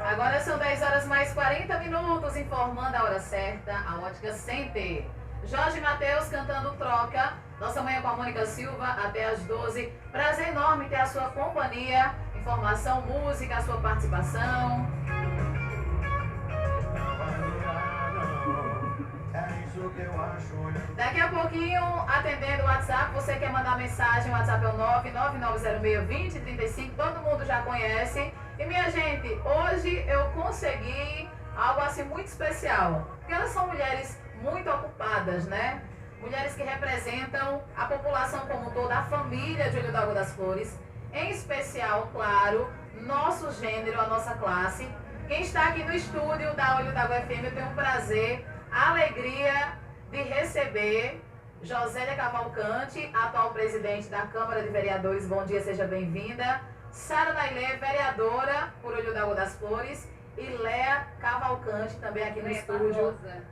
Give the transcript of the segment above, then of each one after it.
Agora são 10 horas mais 40 minutos, informando a hora certa, a Ótica Center. Jorge Mateus cantando Troca. Nossa manhã com a Mônica Silva até às 12. Prazer enorme ter a sua companhia. Informação, música, a sua participação. Daqui a pouquinho, atendendo o WhatsApp, você quer mandar mensagem, o WhatsApp é o 99906-2035, todo mundo já conhece. E minha gente, hoje eu consegui algo assim muito especial, porque elas são mulheres muito ocupadas, né? Mulheres que representam a população como um todo, a família de Olho d'Água das Flores, em especial, claro, nosso gênero, a nossa classe. Quem está aqui no estúdio da Olho d'Água FM, eu tenho um prazer, a alegria de receber Josélia Cavalcante, atual presidente da Câmara de Vereadores. Bom dia, seja bem-vinda. Sara Nailê, vereadora por Olho d'Água das Flores, e Léa Cavalcante, também aqui no estúdio. Barbosa.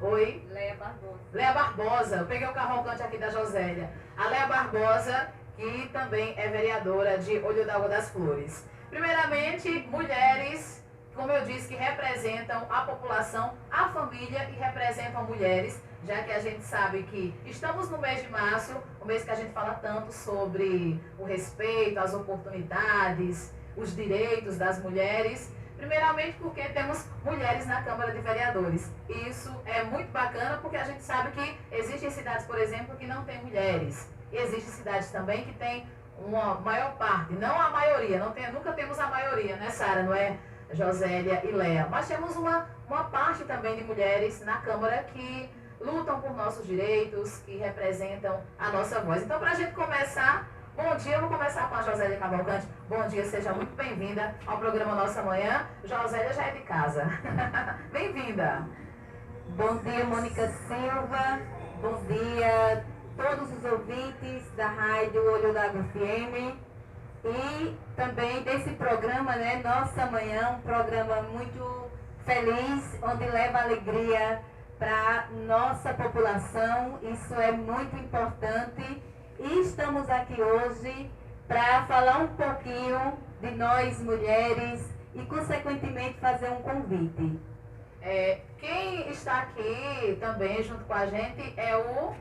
Oi? Léa Barbosa. Léa Barbosa, eu peguei o Cavalcante aqui da Josélia. A Léa Barbosa, que também é vereadora de Olho d'Água das Flores. Primeiramente, mulheres, como eu disse, que representam a população, a família e representam mulheres, já que a gente sabe que estamos no mês de março, o mês que a gente fala tanto sobre o respeito, as oportunidades, os direitos das mulheres. Primeiramente porque temos mulheres na Câmara de Vereadores. Isso é muito bacana porque a gente sabe que existem cidades, por exemplo, que não tem mulheres. Existem cidades também que tem uma maior parte, não a maioria, nunca temos a maioria, né, Sara, não é, Josélia e Léa? Mas temos uma parte também de mulheres na Câmara que lutam por nossos direitos, que representam a nossa voz. Então, para a gente começar, bom dia, eu vou começar com a Josélia Cavalcante. Bom dia, seja muito bem-vinda ao programa Nossa Manhã. Josélia já é de casa. Bem-vinda. Bom dia, Mônica Silva. Bom dia a todos os ouvintes da Rádio Olho d'Água FM. E também desse programa, né, Nossa Manhã, um programa muito feliz, onde leva alegria para nossa população. Isso é muito importante. E estamos aqui hoje para falar um pouquinho de nós mulheres e, consequentemente, fazer um convite. Quem está aqui também junto com a gente é o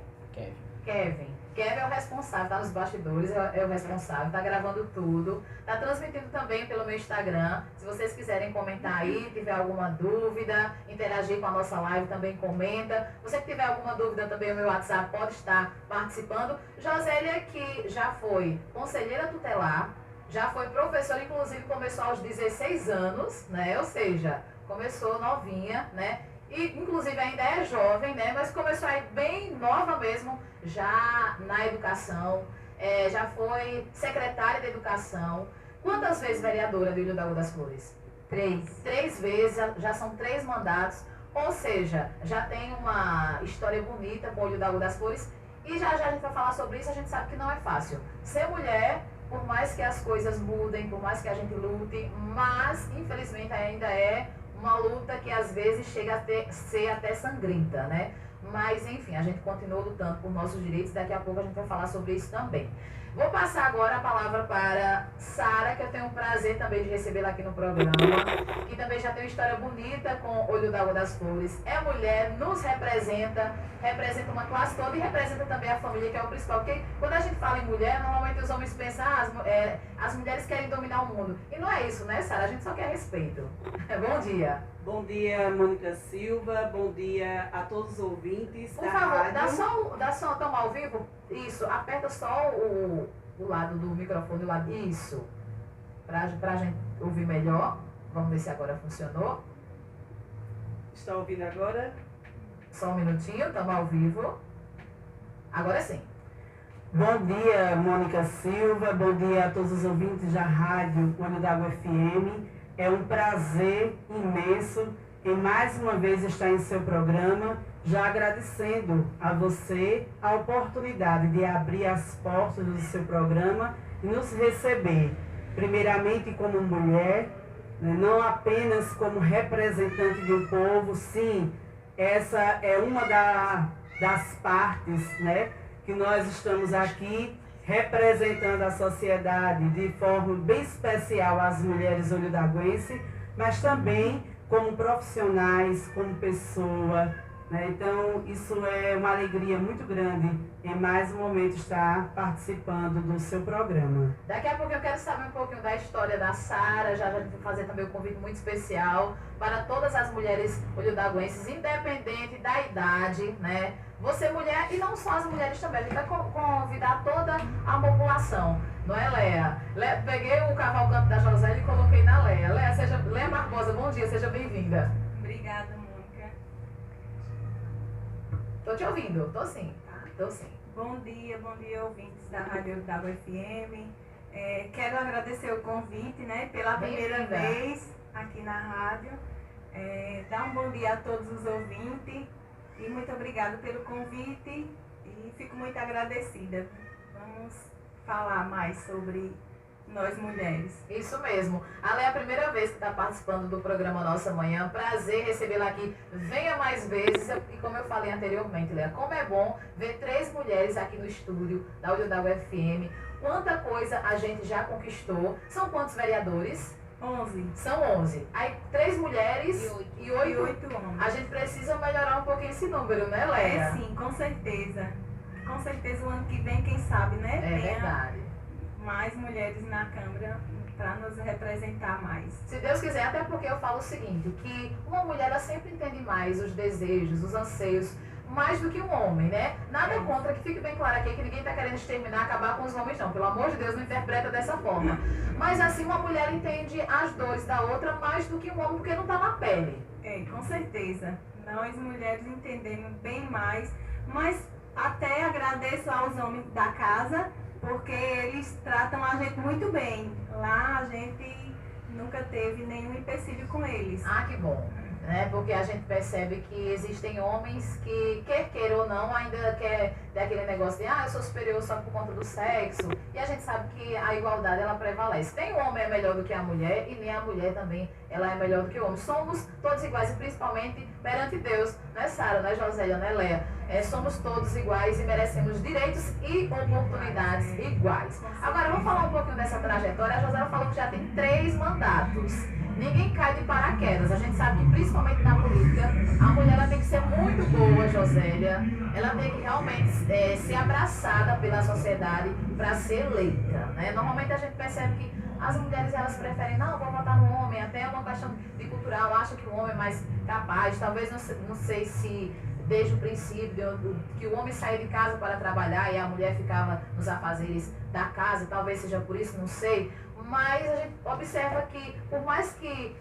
Kevin. Kevin é o responsável, está nos bastidores, é o responsável, está gravando tudo, está transmitindo também pelo meu Instagram. Se vocês quiserem comentar aí, tiver alguma dúvida, interagir com a nossa live, também comenta. Você que tiver alguma dúvida também, o meu WhatsApp pode estar participando. Josélia, que já foi conselheira tutelar, já foi professora, inclusive começou aos 16 anos, né? Ou seja, começou novinha, né? E inclusive ainda é jovem, né? Mas começou aí bem nova mesmo, já na educação, já foi secretária de educação. Quantas vezes vereadora de Olho d'Água das Flores? 3. 3 vezes, já são 3 mandatos, ou seja, já tem uma história bonita com o Olho d'Água das Flores. E já a gente vai falar sobre isso, a gente sabe que não é fácil. Ser mulher, por mais que as coisas mudem, por mais que a gente lute, mas infelizmente ainda é uma luta que às vezes chega a ser até sangrenta, né? Mas, enfim, a gente continua lutando por nossos direitos. Daqui a pouco a gente vai falar sobre isso também. Vou passar agora a palavra para Sara, que eu tenho o prazer também de recebê-la aqui no programa, que também já tem uma história bonita com Olho d'Água das Flores. É mulher, nos representa uma classe toda e representa também a família, que é o principal. Porque quando a gente fala em mulher, normalmente os homens pensam, as mulheres querem dominar o mundo. E não é isso, né, Sara? A gente só quer respeito. Bom dia. Bom dia, Mônica Silva. Bom dia a todos os ouvintes. Por favor, dá só estamos ao vivo. Isso, aperta só o lado do microfone, o lado. Isso. Pra gente ouvir melhor. Vamos ver se agora funcionou. Está ouvindo agora? Só um minutinho, estamos ao vivo. Agora sim. Bom dia, Mônica Silva. Bom dia a todos os ouvintes da Rádio Olho d'Água FM. É um prazer imenso em mais uma vez estar em seu programa, já agradecendo a você a oportunidade de abrir as portas do seu programa e nos receber, primeiramente como mulher, né, não apenas como representante de um povo. Sim, essa é uma das partes, né, que nós estamos aqui representando a sociedade de forma bem especial as mulheres olhodaguenses, mas também como profissionais, como pessoa, né? Então, isso é uma alegria muito grande em mais um momento estar participando do seu programa. Daqui a pouco eu quero saber um pouquinho da história da Sara, já vou fazer também um convite muito especial para todas as mulheres olhodaguenses, independente da idade, né? Você mulher e não só as mulheres também, a gente vai convidar toda a população, não é, Léa? Peguei o cavalcante da Josélia e coloquei na Léa. Léa Barbosa, bom dia, seja bem-vinda. Obrigada, Mônica. Tô te ouvindo, tô sim, tô sim. Bom dia, ouvintes da Rádio WFM. Quero agradecer o convite, né, pela primeira vez aqui na rádio. Dar um bom dia a todos os ouvintes e muito obrigada pelo convite e fico muito agradecida. Vamos falar mais sobre nós mulheres. Isso mesmo. A Léa é a primeira vez que está participando do programa Nossa Manhã. Prazer recebê-la aqui. Venha mais vezes. E como eu falei anteriormente, Léa, como é bom ver 3 mulheres aqui no estúdio da Olho d'Água FM. Quanta coisa a gente já conquistou. São quantos vereadores? 11. São 11. Aí 3 mulheres e 8 homens. A gente precisa melhorar um pouquinho esse número, né, Léa? Sim, com certeza. Com certeza o ano que vem, quem sabe, né? É verdade. Mais mulheres na Câmara para nos representar mais. Se Deus quiser, até porque eu falo o seguinte, que uma mulher ela sempre entende mais os desejos, os anseios, mais do que um homem, né? Nada contra, que fique bem claro aqui que ninguém está querendo exterminar, acabar com os homens não. Pelo amor de Deus, não interpreta dessa forma. Mas assim, uma mulher entende as dores da outra mais do que um homem, porque não está na pele. Com certeza. Nós mulheres entendemos bem mais, mas até agradeço aos homens da casa, porque eles tratam a gente muito bem. Lá a gente nunca teve nenhum empecilho com eles. Ah, que bom. Né? Porque a gente percebe que existem homens que, quer queira ou não, ainda quer ter aquele negócio de eu sou superior só por conta do sexo. E a gente sabe que a igualdade ela prevalece. Nem o homem é melhor do que a mulher e nem a mulher também ela é melhor do que o homem. Somos todos iguais e principalmente perante Deus, né, Sara, né, Josélia, né, Léa? Somos todos iguais e merecemos direitos e oportunidades iguais. Agora, vamos falar um pouquinho dessa trajetória. A Josélia falou que já tem 3 mandatos. Ninguém cai de paraquedas. A gente sabe que, principalmente na política, a mulher ela tem que ser muito boa, Josélia. Ela tem que realmente ser abraçada pela sociedade para ser eleita. Né? Normalmente a gente percebe que as mulheres elas preferem, não, vou votar no homem, até uma questão de cultural, acha que o homem é mais capaz. Talvez, não sei se desde o princípio, que o homem saía de casa para trabalhar e a mulher ficava nos afazeres da casa, talvez seja por isso, não sei. Mas a gente observa que, por mais que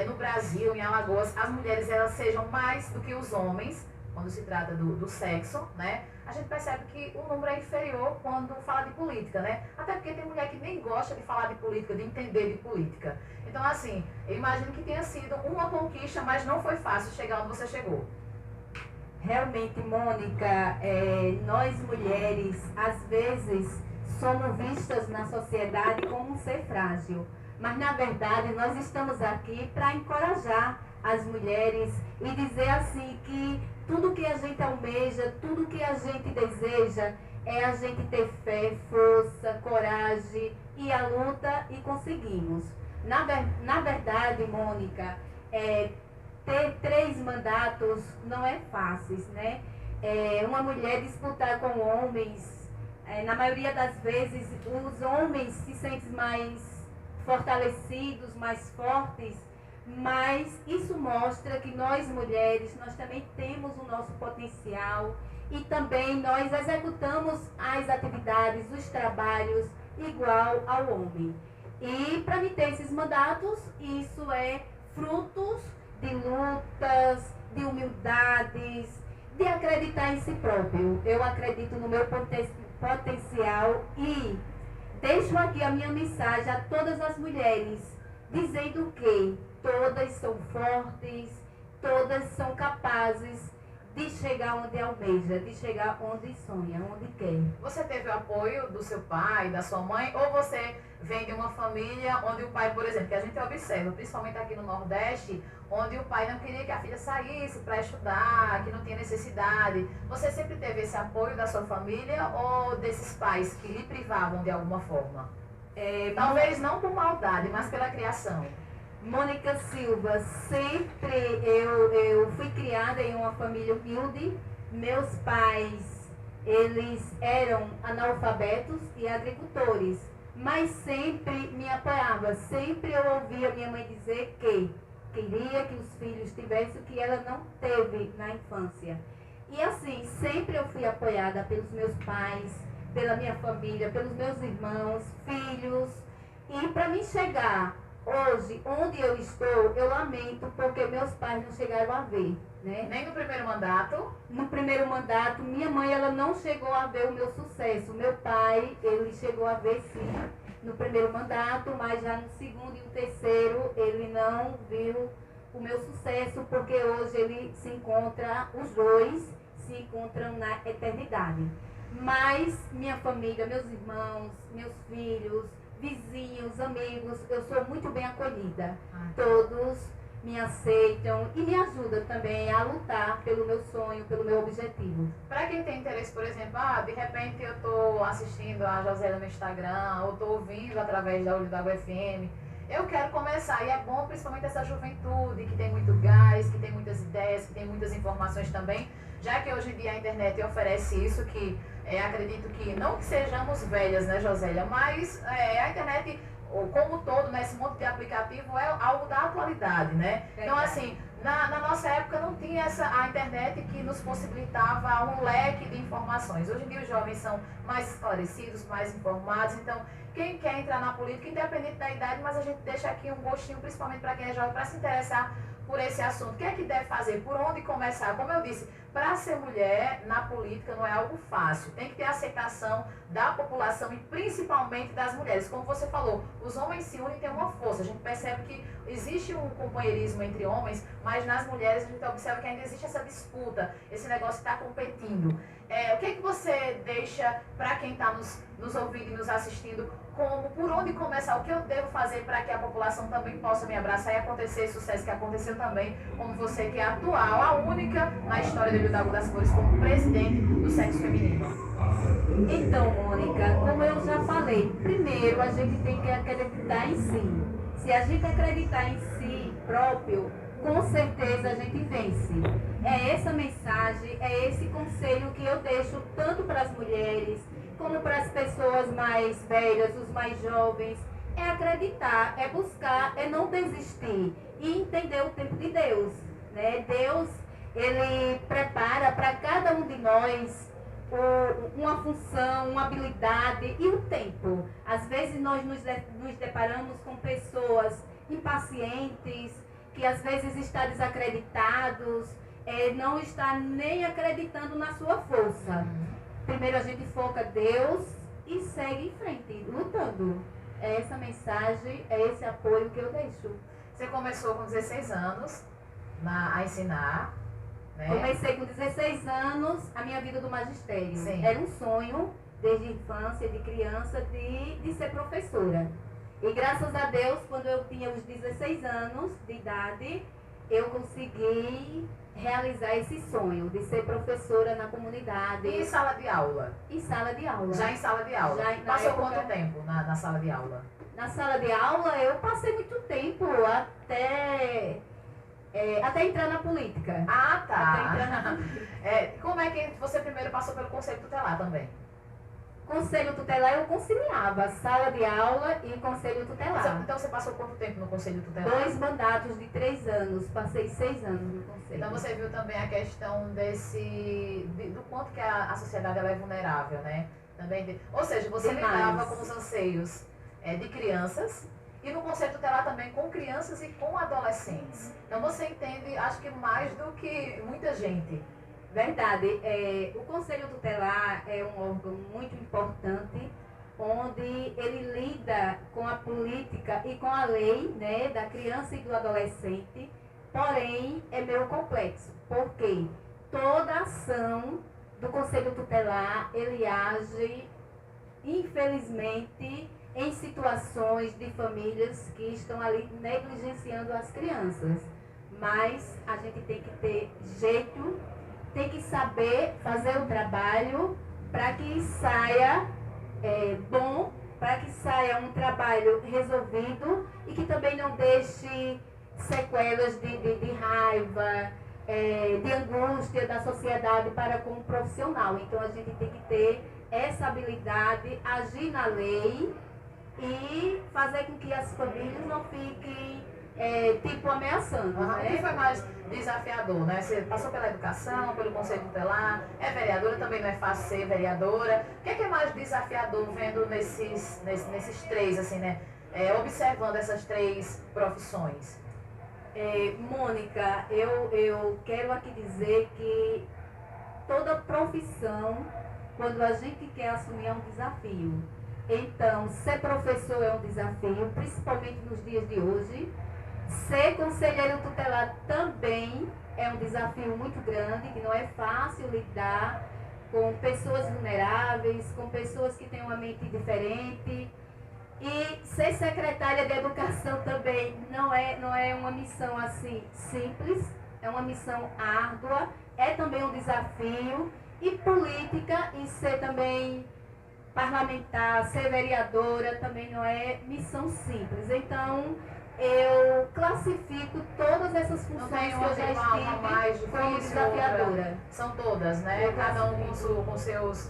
no Brasil, em Alagoas, as mulheres elas sejam mais do que os homens, quando se trata do sexo, né? A gente percebe que o número é inferior quando fala de política, né? Até porque tem mulher que nem gosta de falar de política, de entender de política. Então, assim, eu imagino que tenha sido uma conquista, mas não foi fácil chegar onde você chegou. Realmente, Mônica, nós mulheres, às vezes, somos vistas na sociedade como um ser frágil. Mas, na verdade, nós estamos aqui para encorajar as mulheres e dizer assim que tudo que a gente almeja, tudo que a gente deseja é a gente ter fé, força, coragem e a luta e conseguimos. Na verdade, Mônica, ter 3 mandatos não é fácil, né? Uma mulher disputar com homens, na maioria das vezes, os homens se sentem mais fortalecidos, mais fortes, mas isso mostra que nós mulheres, nós também temos o nosso potencial e também nós executamos as atividades, os trabalhos igual ao homem. E para mim ter esses mandatos, isso é frutos de lutas, de humildades, de acreditar em si próprio. Eu acredito no meu potencial e deixo aqui a minha mensagem a todas as mulheres, dizendo que todas são fortes, todas são capazes de chegar onde almeja, de chegar onde sonha, onde quer. Você teve o apoio do seu pai, da sua mãe, ou você vem de uma família onde o pai, por exemplo, que a gente observa, principalmente aqui no Nordeste, onde o pai não queria que a filha saísse para estudar, que não tinha necessidade. Você sempre teve esse apoio da sua família ou desses pais que lhe privavam de alguma forma? Talvez não por maldade, mas pela criação. Mônica Silva, sempre eu fui criada em uma família humilde. Meus pais, eles eram analfabetos e agricultores, mas sempre me apoiava. Sempre eu ouvia minha mãe dizer que queria que os filhos tivessem o que ela não teve na infância. E assim, sempre eu fui apoiada pelos meus pais, pela minha família, pelos meus irmãos, filhos. E para mim chegar hoje, onde eu estou, eu lamento porque meus pais não chegaram a ver, né? Nem no primeiro mandato? No primeiro mandato, minha mãe, ela não chegou a ver o meu sucesso. Meu pai, ele chegou a ver sim, no primeiro mandato, mas já no segundo e no terceiro, ele não viu o meu sucesso, porque hoje ele se encontra, os dois se encontram na eternidade. Mas minha família, meus irmãos, meus filhos, vizinhos, amigos, eu sou muito bem acolhida. Todos me aceitam e me ajudam também a lutar pelo meu sonho, pelo meu objetivo. Para quem tem interesse, por exemplo, de repente eu estou assistindo a Josélia no Instagram, ou estou ouvindo através da Olho d'Água FM, eu quero começar, e é bom principalmente essa juventude que tem muito gás, que tem muitas ideias, que tem muitas informações também, já que hoje em dia a internet oferece isso, que acredito que, não que sejamos velhas, né, Josélia, mas a internet, como um todo, né, esse monte de aplicativo é algo da atualidade, né? Então, assim, na nossa época não tinha a internet que nos possibilitava um leque de informações. Hoje em dia os jovens são mais esclarecidos, mais informados, então quem quer entrar na política, independente da idade, mas a gente deixa aqui um gostinho, principalmente para quem é jovem, para se interessar por esse assunto. O que é que deve fazer? Por onde começar? Como eu disse, para ser mulher na política não é algo fácil. Tem que ter aceitação da população e principalmente das mulheres. Como você falou, os homens se unem e têm uma força. A gente percebe que existe um companheirismo entre homens, mas nas mulheres a gente observa que ainda existe essa disputa, esse negócio está competindo. O que é que você deixa para quem está nos ouvindo e nos assistindo, por onde começar, o que eu devo fazer para que a população também possa me abraçar e acontecer esse sucesso que aconteceu também, como você que é atual, a única na história do Olho d'Água das Flores como presidente do sexo feminino? Então, Mônica, como eu já falei, primeiro a gente tem que acreditar em si. Se a gente acreditar em si próprio, com certeza a gente vence. É essa mensagem, é esse conselho que eu deixo tanto para as mulheres, como para as pessoas mais velhas, os mais jovens. É acreditar, é buscar, é não desistir e entender o tempo de Deus, né? Deus, ele prepara para cada um de nós uma função, uma habilidade e o tempo. Às vezes nós nos deparamos com pessoas impacientes, que às vezes está desacreditados, não está nem acreditando na sua força. Primeiro a gente foca Deus e segue em frente, lutando. É essa mensagem, é esse apoio que eu deixo. Você começou com 16 anos a ensinar, né? Comecei com 16 anos a minha vida do magistério. Sim. Era um sonho, desde a infância, de criança, de ser professora. E graças a Deus, quando eu tinha os 16 anos de idade, eu consegui realizar esse sonho de ser professora na comunidade. E em sala de aula? Em sala de aula. Já em sala de aula? Passou quanto tempo na sala de aula? Na sala de aula eu passei muito tempo, até entrar na política. Ah, tá. Até entrar na política. Como é que você primeiro passou pelo Conselho Tutelar também? Conselho Tutelar eu conciliava sala de aula e Conselho Tutelar. Então você passou quanto tempo no Conselho Tutelar? 2 mandatos de 3 anos, passei 6 anos no Conselho. Então você viu também a questão do quanto que a sociedade ela é vulnerável, né? Também ou seja, você lidava com os anseios de crianças e no Conselho Tutelar também com crianças e com adolescentes. Então você entende, acho que mais do que muita gente. Verdade. O Conselho Tutelar é um órgão muito importante, onde ele lida com a política e com a lei, né, da criança e do adolescente, porém é meio complexo, porque toda ação do Conselho Tutelar, ele age, infelizmente, em situações de famílias que estão ali negligenciando as crianças. Mas a gente tem que ter jeito, tem que saber fazer o trabalho para que saia bom, para que saia um trabalho resolvido e que também não deixe sequelas de raiva, de angústia da sociedade para com o profissional. Então a gente tem que ter essa habilidade, agir na lei e fazer com que as famílias não fiquem tipo ameaçando. O que foi mais desafiador, né? Você passou pela educação, pelo Conselho Tutelar, é vereadora, também não é fácil ser vereadora. O que é mais desafiador vendo nesses três, assim, né? Observando essas três profissões? Mônica, eu quero aqui dizer que toda profissão, quando a gente quer assumir, é um desafio. Então, ser professor é um desafio, principalmente nos dias de hoje. Ser conselheiro tutelar também é um desafio muito grande, que não é fácil lidar com pessoas vulneráveis, com pessoas que têm uma mente diferente. E ser secretária de educação também não é uma missão assim simples, é uma missão árdua, é também um desafio. E política, e ser também parlamentar, ser vereadora, também não é missão simples. Então, eu classifico todas essas funções que eu já estive como desafiadora. São todas, né? Cada um com seus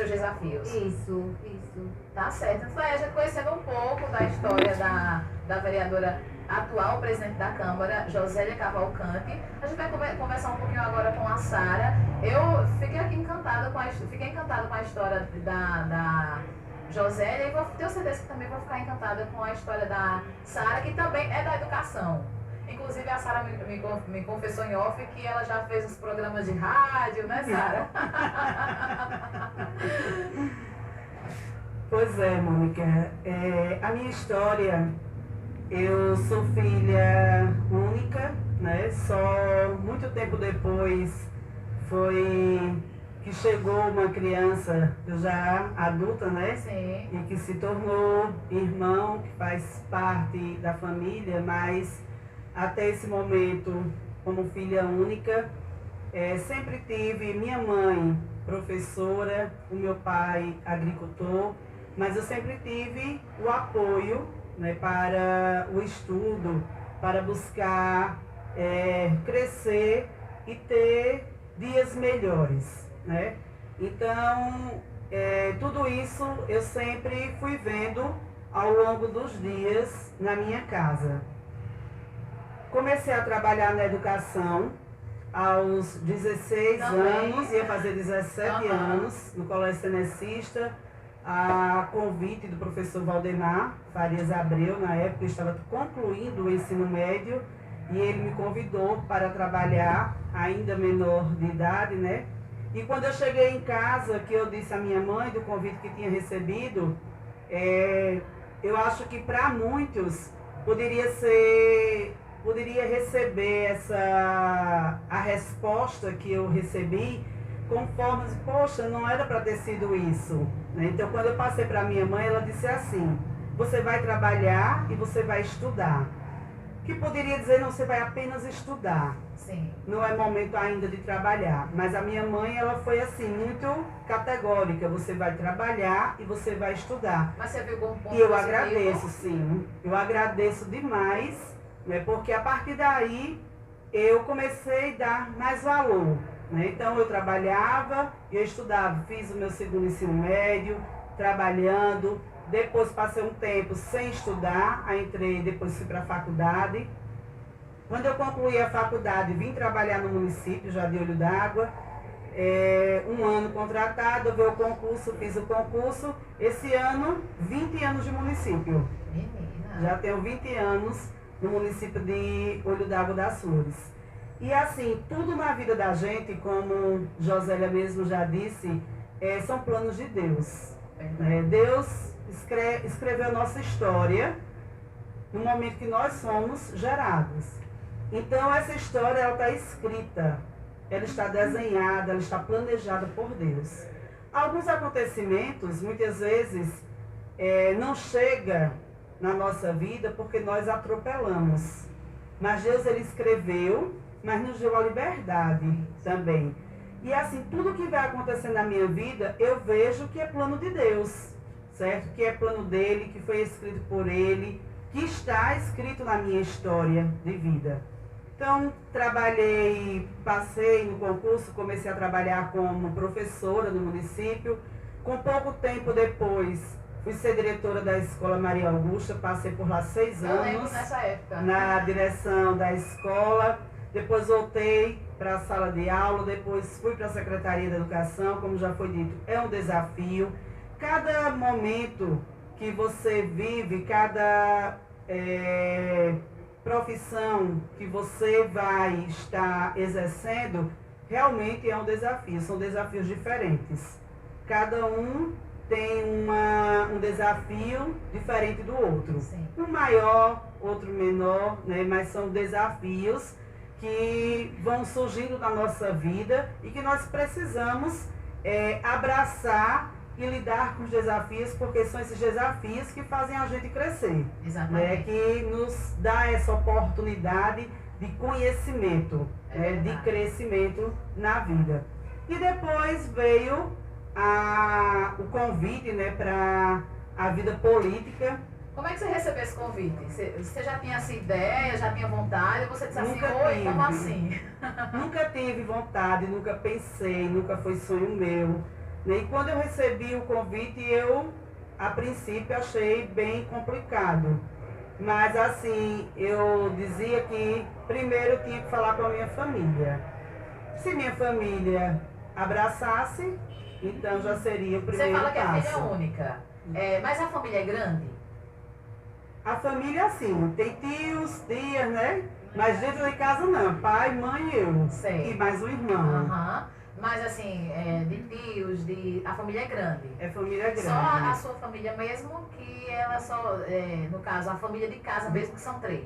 desafios. Isso. Tá certo. Então, a gente conhecendo um pouco da história da vereadora atual presidente da Câmara, Josélia Cavalcante. A gente vai conversar um pouquinho agora com a Sara. Eu fiquei encantada com a história da Josélia e tenho certeza que também vou ficar encantada com a história da Sara, que também é da educação. Inclusive a Sara me confessou em off que ela já fez os programas de rádio, né, Sara? Pois é, Mônica. A minha história, eu sou filha única, né? Só muito tempo depois foi que chegou uma criança já adulta, né? Sim. E que se tornou irmão, que faz parte da família, mas até esse momento, como filha única, sempre tive minha mãe professora, o meu pai agricultor, mas eu sempre tive o apoio, né, para o estudo, para buscar crescer e ter dias melhores, né? Então, tudo isso eu sempre fui vendo ao longo dos dias na minha casa. Comecei a trabalhar na educação aos 16 anos, ia fazer 17 anos, no Colégio Tenecista, a convite do professor Valdemar Farias Abreu. Na época eu estava concluindo o ensino médio e ele me convidou para trabalhar, ainda menor de idade, né? E quando eu cheguei em casa, que eu disse à minha mãe do convite que tinha recebido, eu acho que para muitos poderia receber a resposta que eu recebi com formas de, poxa, não era para ter sido isso, né? Então, quando eu passei para minha mãe, ela disse assim: você vai trabalhar e você vai estudar. Que poderia dizer, não, você vai apenas estudar. Sim. Não é momento ainda de trabalhar. Mas a minha mãe, ela foi assim, muito categórica: você vai trabalhar e você vai estudar. Mas você viu algum ponto E eu positivo? agradeço, sim. Eu agradeço demais, né? Porque a partir daí eu comecei a dar mais valor, né? Então eu trabalhava, eu estudava, fiz o meu segundo ensino médio, trabalhando. Depois passei um tempo sem estudar, aí entrei, depois fui para a faculdade. Quando eu concluí a faculdade, vim trabalhar no município, já de Olho d'Água. Um ano contratado, veio o concurso, fiz o concurso. Esse ano, 20 anos de município. Menina. Já tenho 20 anos no município de Olho d'Água das Flores. E assim, tudo na vida da gente, como Josélia mesmo já disse, são planos de Deus. Deus escreveu a nossa história no momento que nós somos gerados. Então essa história está escrita ela está desenhada, ela está planejada por Deus. Alguns acontecimentos, muitas vezes, não chegam na nossa vida porque nós atropelamos. Mas Deus, ele escreveu, mas nos deu a liberdade também. E assim, tudo que vai acontecer na minha vida, eu vejo que é plano de Deus, certo? Que é plano dele, que foi escrito por ele, que está escrito na minha história de vida. Então, trabalhei, passei no concurso, comecei a trabalhar como professora no município. Com pouco tempo depois, fui ser diretora da Escola Maria Augusta, passei por lá 6 anos. Eu lembro nessa época. Na direção da escola. Depois voltei para a sala de aula, depois fui para a Secretaria da Educação, como já foi dito, é um desafio. Cada momento que você vive, cada profissão que você vai estar exercendo, realmente é um desafio, são desafios diferentes. Cada um tem um desafio diferente do outro. Sim. Um maior, outro menor, né? Mas são desafios que vão surgindo na nossa vida e que nós precisamos abraçar e lidar com os desafios, porque são esses desafios que fazem a gente crescer. Exatamente. Que nos dá essa oportunidade de conhecimento, de crescimento na vida. E depois veio o convite, né, para a vida política. Como é que você recebeu esse convite? Você já tinha essa ideia, já tinha vontade? Ou você disse assim, oi, como assim? Nunca tive vontade, nunca pensei, nunca foi sonho meu. E quando eu recebi o convite, eu, a princípio, achei bem complicado. Mas, assim, eu dizia que primeiro eu tinha que falar com a minha família. Se minha família abraçasse, então já seria o primeiro passo. Você fala que é filha única, mas a família é grande? A família, sim, tem tios, tias, né? Mas dentro de casa não, pai, mãe e eu. Sei. E mais um irmão. Mas assim, de tios, a família é grande. É família grande. Só a sua família mesmo, que ela só, no caso, a família de casa mesmo, que são 3.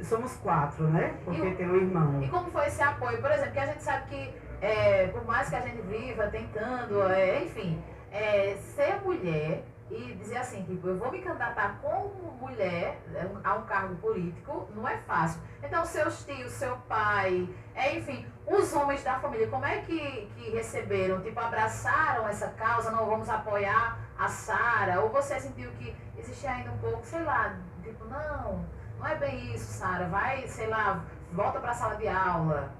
Somos 4, né? Porque tem um irmão. E como foi esse apoio? Por exemplo, que a gente sabe que, por mais que a gente viva tentando, enfim, ser mulher e dizer assim, tipo, eu vou me candidatar como mulher a um cargo político, não é fácil. Então, seus tios, seu pai, enfim, os homens da família, como é que receberam? Tipo, abraçaram essa causa, não vamos apoiar a Sara? Ou você sentiu que existia ainda um pouco, sei lá, tipo, não é bem isso, Sara, vai, sei lá, volta para a sala de aula?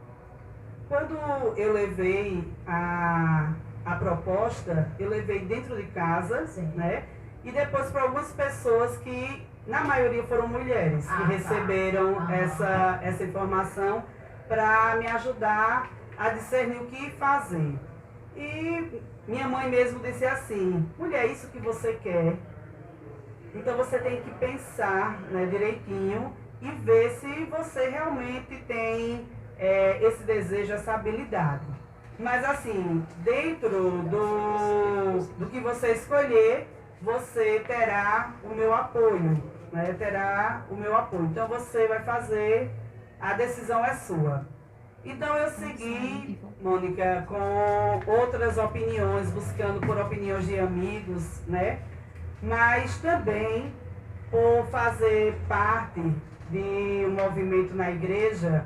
Quando eu levei a proposta, eu levei dentro de casa, né? E depois para algumas pessoas que, na maioria, foram mulheres, que receberam essa informação para me ajudar a discernir o que fazer. E minha mãe mesmo disse assim, mulher, é isso que você quer? Então você tem que pensar, né, direitinho e ver se você realmente tem esse desejo, essa habilidade. Mas assim, dentro do que você escolher, você terá o meu apoio, né? Terá o meu apoio. Então você vai fazer, a decisão é sua. Então eu segui, Mônica, com outras opiniões, buscando por opiniões de amigos, né? Mas também por fazer parte de um movimento na igreja,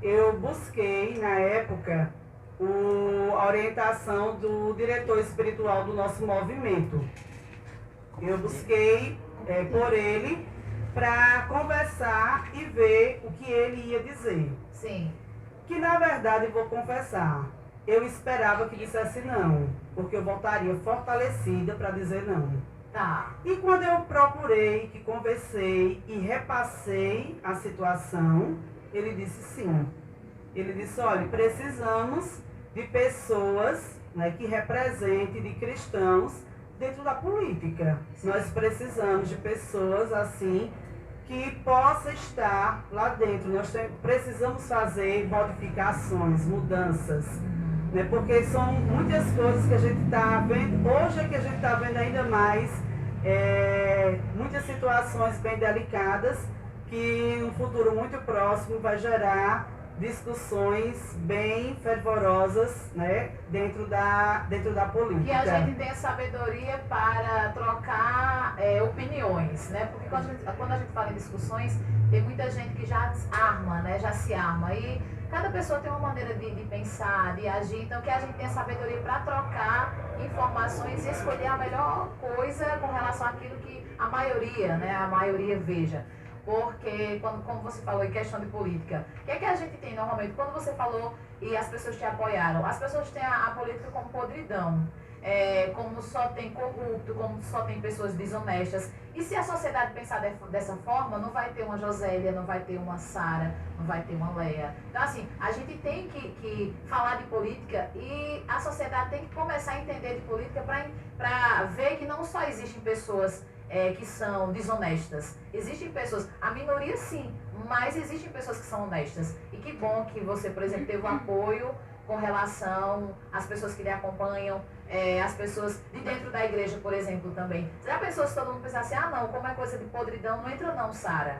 eu busquei na época a orientação do diretor espiritual do nosso movimento. Eu busquei por ele para conversar e ver o que ele ia dizer. Sim. Que na verdade, vou confessar, eu esperava que dissesse não, porque eu voltaria fortalecida para dizer não. Tá. E quando eu procurei, que conversei e repassei a situação, ele disse sim. Ele disse, olha, precisamos de pessoas, né, que representem, de cristãos dentro da política. Sim. Nós precisamos de pessoas assim que possam estar lá dentro. Nós precisamos fazer modificações, mudanças, né, porque são muitas coisas que a gente está vendo, hoje é que a gente está vendo ainda mais, muitas situações bem delicadas que no futuro muito próximo vai gerar discussões bem fervorosas, né, dentro da política. Que a gente tenha sabedoria para trocar opiniões, né? Porque quando a gente fala em discussões, tem muita gente que já arma, né? Já se arma. E cada pessoa tem uma maneira de pensar, de agir, então que a gente tenha sabedoria para trocar informações e escolher a melhor coisa com relação àquilo que a maioria, né? A maioria veja. Porque, como você falou em questão de política, o que é que a gente tem normalmente? Quando você falou e as pessoas te apoiaram, as pessoas têm a política como podridão, como só tem corrupto, como só tem pessoas desonestas. E se a sociedade pensar dessa forma, não vai ter uma Josélia, não vai ter uma Sara, não vai ter uma Leia. Então, assim, a gente tem que falar de política e a sociedade tem que começar a entender de política para ver que não só existem pessoas que são desonestas. Existem pessoas, a minoria sim, mas existem pessoas que são honestas. E que bom que você, por exemplo, teve um apoio com relação às pessoas que lhe acompanham, as pessoas de dentro da igreja, por exemplo, também. Já pensou se todo mundo pensasse, não, como é coisa de podridão, não entra não, Sara?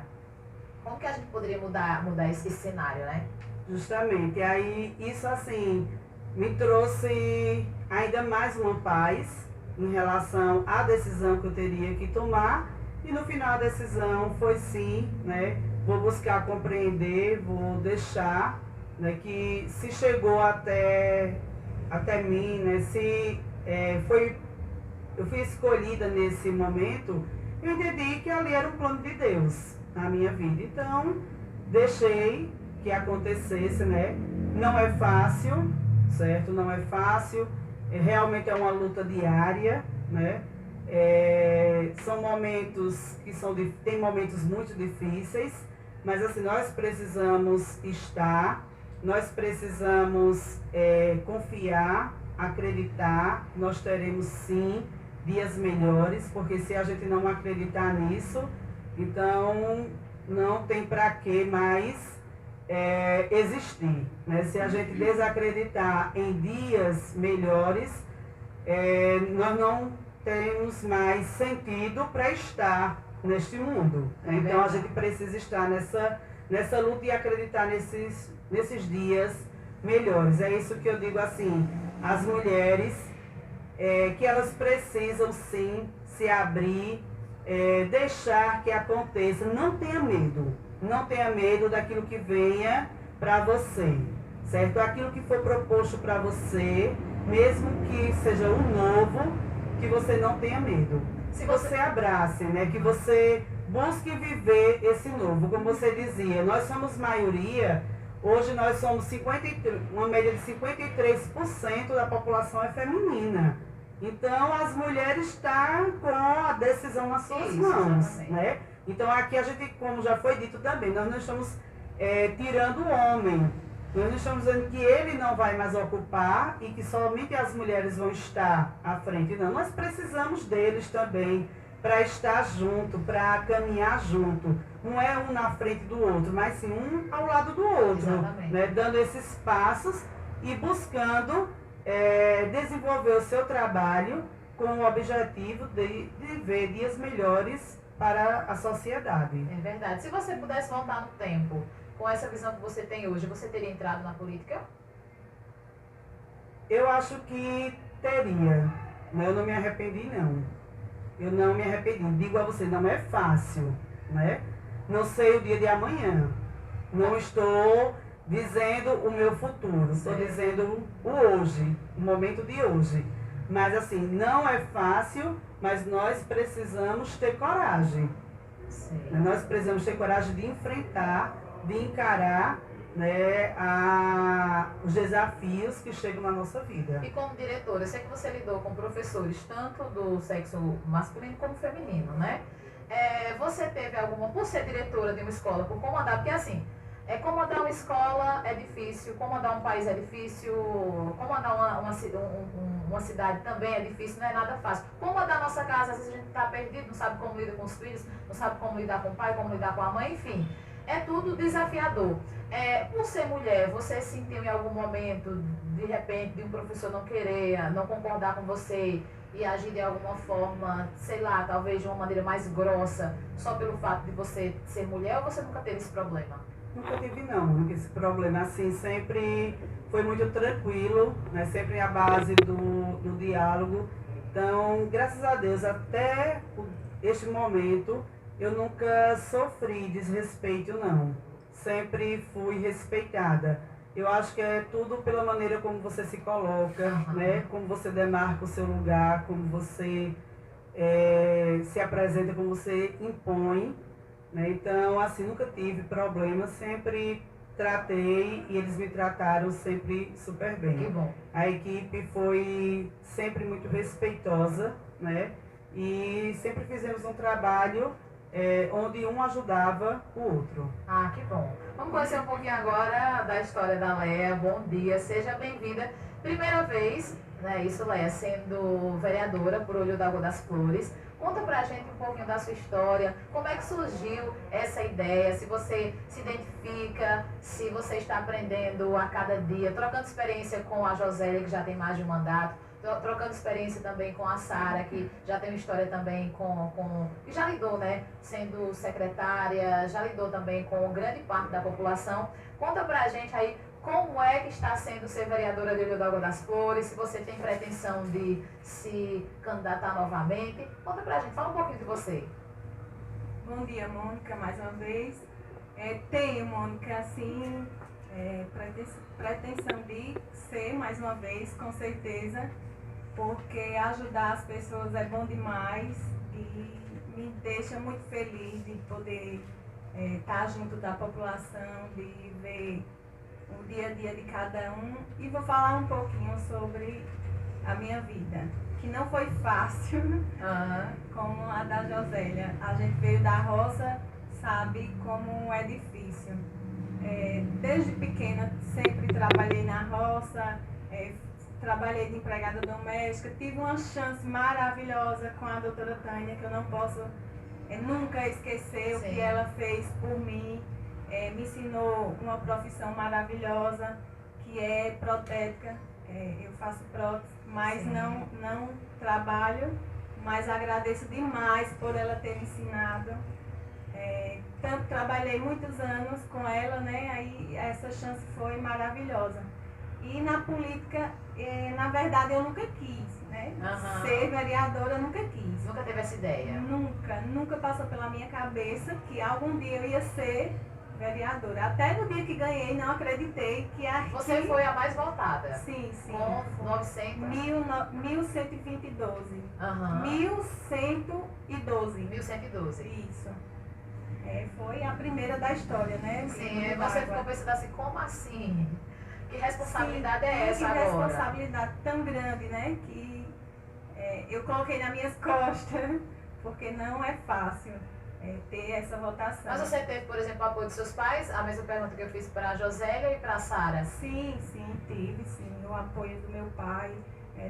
Como que a gente poderia mudar esse cenário, né? Justamente, aí isso assim, me trouxe ainda mais uma paz em relação à decisão que eu teria que tomar, e no final a decisão foi sim, né, vou buscar compreender, vou deixar, né, que se chegou até mim, né, se eu fui escolhida nesse momento, eu entendi que ali era um plano de Deus na minha vida, então deixei que acontecesse, né, não é fácil, certo, não é fácil, realmente é uma luta diária, né? São momentos que tem momentos muito difíceis, mas assim, nós precisamos nós precisamos confiar, acreditar, nós teremos sim dias melhores, porque se a gente não acreditar nisso, então não tem para que mais existir, né? Se a gente desacreditar em dias melhores, nós não temos mais sentido para estar neste mundo. Então a gente precisa estar nessa luta e acreditar nesses dias melhores. É isso que eu digo assim, as mulheres, que elas precisam sim se abrir, deixar que aconteça, não tenha medo. Não tenha medo daquilo que venha para você, certo? Aquilo que for proposto para você, mesmo que seja o novo, que você não tenha medo. Se você abrace, né? Que você busque viver esse novo. Como você dizia, nós somos maioria, hoje nós somos uma média de 53% da população é feminina. Então, as mulheres estão com a decisão nas suas mãos, né? Então aqui a gente, como já foi dito também, nós não estamos tirando o homem, nós não estamos dizendo que ele não vai mais ocupar e que somente as mulheres vão estar à frente, não, nós precisamos deles também para estar junto, para caminhar junto, não é um na frente do outro, mas sim um ao lado do outro, né? Dando esses passos e buscando desenvolver o seu trabalho com o objetivo de ver dias melhores para a sociedade. É verdade. Se você pudesse voltar no tempo, com essa visão que você tem hoje, você teria entrado na política? Eu acho que teria, mas eu não me arrependi não. Eu não me arrependi. Digo a você, não é fácil, né? Não sei o dia de amanhã. Não estou dizendo o meu futuro, estou dizendo o hoje, o momento de hoje. Mas assim, não é fácil, mas nós precisamos ter coragem. Sim. Nós precisamos ter coragem de enfrentar, de encarar, né, os desafios que chegam na nossa vida. E como diretora, eu sei que você lidou com professores tanto do sexo masculino como feminino, né? Você teve alguma, por ser diretora de uma escola, por comandar, porque assim, comandar uma escola é difícil, comandar um país é difícil, comandar uma cidade também é difícil, não é nada fácil. Comandar a nossa casa, às vezes a gente está perdido, não sabe como lidar com os filhos, não sabe como lidar com o pai, como lidar com a mãe, enfim. É tudo desafiador. Por ser mulher, você sentiu em algum momento, de repente, de um professor não querer, não concordar com você e agir de alguma forma, sei lá, talvez de uma maneira mais grossa, só pelo fato de você ser mulher, ou você nunca teve esse problema? Nunca tive não, esse problema assim sempre foi muito tranquilo, né? Sempre a base do diálogo. Então, graças a Deus, até este momento, eu nunca sofri desrespeito não. Sempre fui respeitada. Eu acho que é tudo pela maneira como você se coloca, né? Como você demarca o seu lugar, como você se apresenta, como você impõe. Né? Então, assim, nunca tive problema, sempre tratei e eles me trataram sempre super bem. Que bom. A equipe foi sempre muito respeitosa, né? E sempre fizemos um trabalho onde um ajudava o outro. Ah, que bom. Vamos conhecer um pouquinho agora da história da Leia. Bom dia, seja bem-vinda. Primeira vez, né, isso, Leia, sendo vereadora por Olho d'Água das Flores. Conta pra gente um pouquinho da sua história, como é que surgiu essa ideia, se você se identifica, se você está aprendendo a cada dia, trocando experiência com a Josélia, que já tem mais de um mandato, trocando experiência também com a Sara, que já tem uma história também que já lidou, né, sendo secretária, já lidou também com grande parte da população. Conta pra gente aí como é que está sendo ser vereadora de Olho d'Água das Flores, se você tem pretensão de se candidatar novamente. Conta pra gente, fala um pouquinho de você. Bom dia, Mônica, mais uma vez. Tenho, Mônica, sim, pretensão de ser mais uma vez, com certeza, porque ajudar as pessoas é bom demais e me deixa muito feliz de poder estar junto da população, de ver o dia a dia de cada um. E vou falar um pouquinho sobre a minha vida, que não foi fácil, como a da Josélia. A gente veio da roça, sabe como é difícil. Desde pequena sempre trabalhei na roça, trabalhei de empregada doméstica, tive uma chance maravilhosa com a doutora Tânia, que eu não posso nunca esquecer. Sim. O que ela fez por mim. Me ensinou uma profissão maravilhosa, que é protética. Eu faço prótese, mas não trabalho, mas agradeço demais por ela ter me ensinado. Tanto trabalhei muitos anos com ela, né? Aí essa chance foi maravilhosa. E na política, na verdade, eu nunca quis, né? Ser vereadora, eu nunca quis. Nunca teve essa ideia? Nunca passou pela minha cabeça que algum dia eu ia ser vereadora. Até no dia que ganhei, não acreditei que aqui... Você foi a mais votada? Sim. Com 900? 1112. 1112. Isso. Foi a primeira da história, né? Sim, você ficou pensando assim, como assim? Que responsabilidade é essa agora? Que responsabilidade tão grande, né? Que eu coloquei nas minhas costas, porque não é fácil ter essa votação. Mas você teve, por exemplo, o apoio dos seus pais? A mesma pergunta que eu fiz para a Josélia e para a Sara. Sim, tive o apoio do meu pai,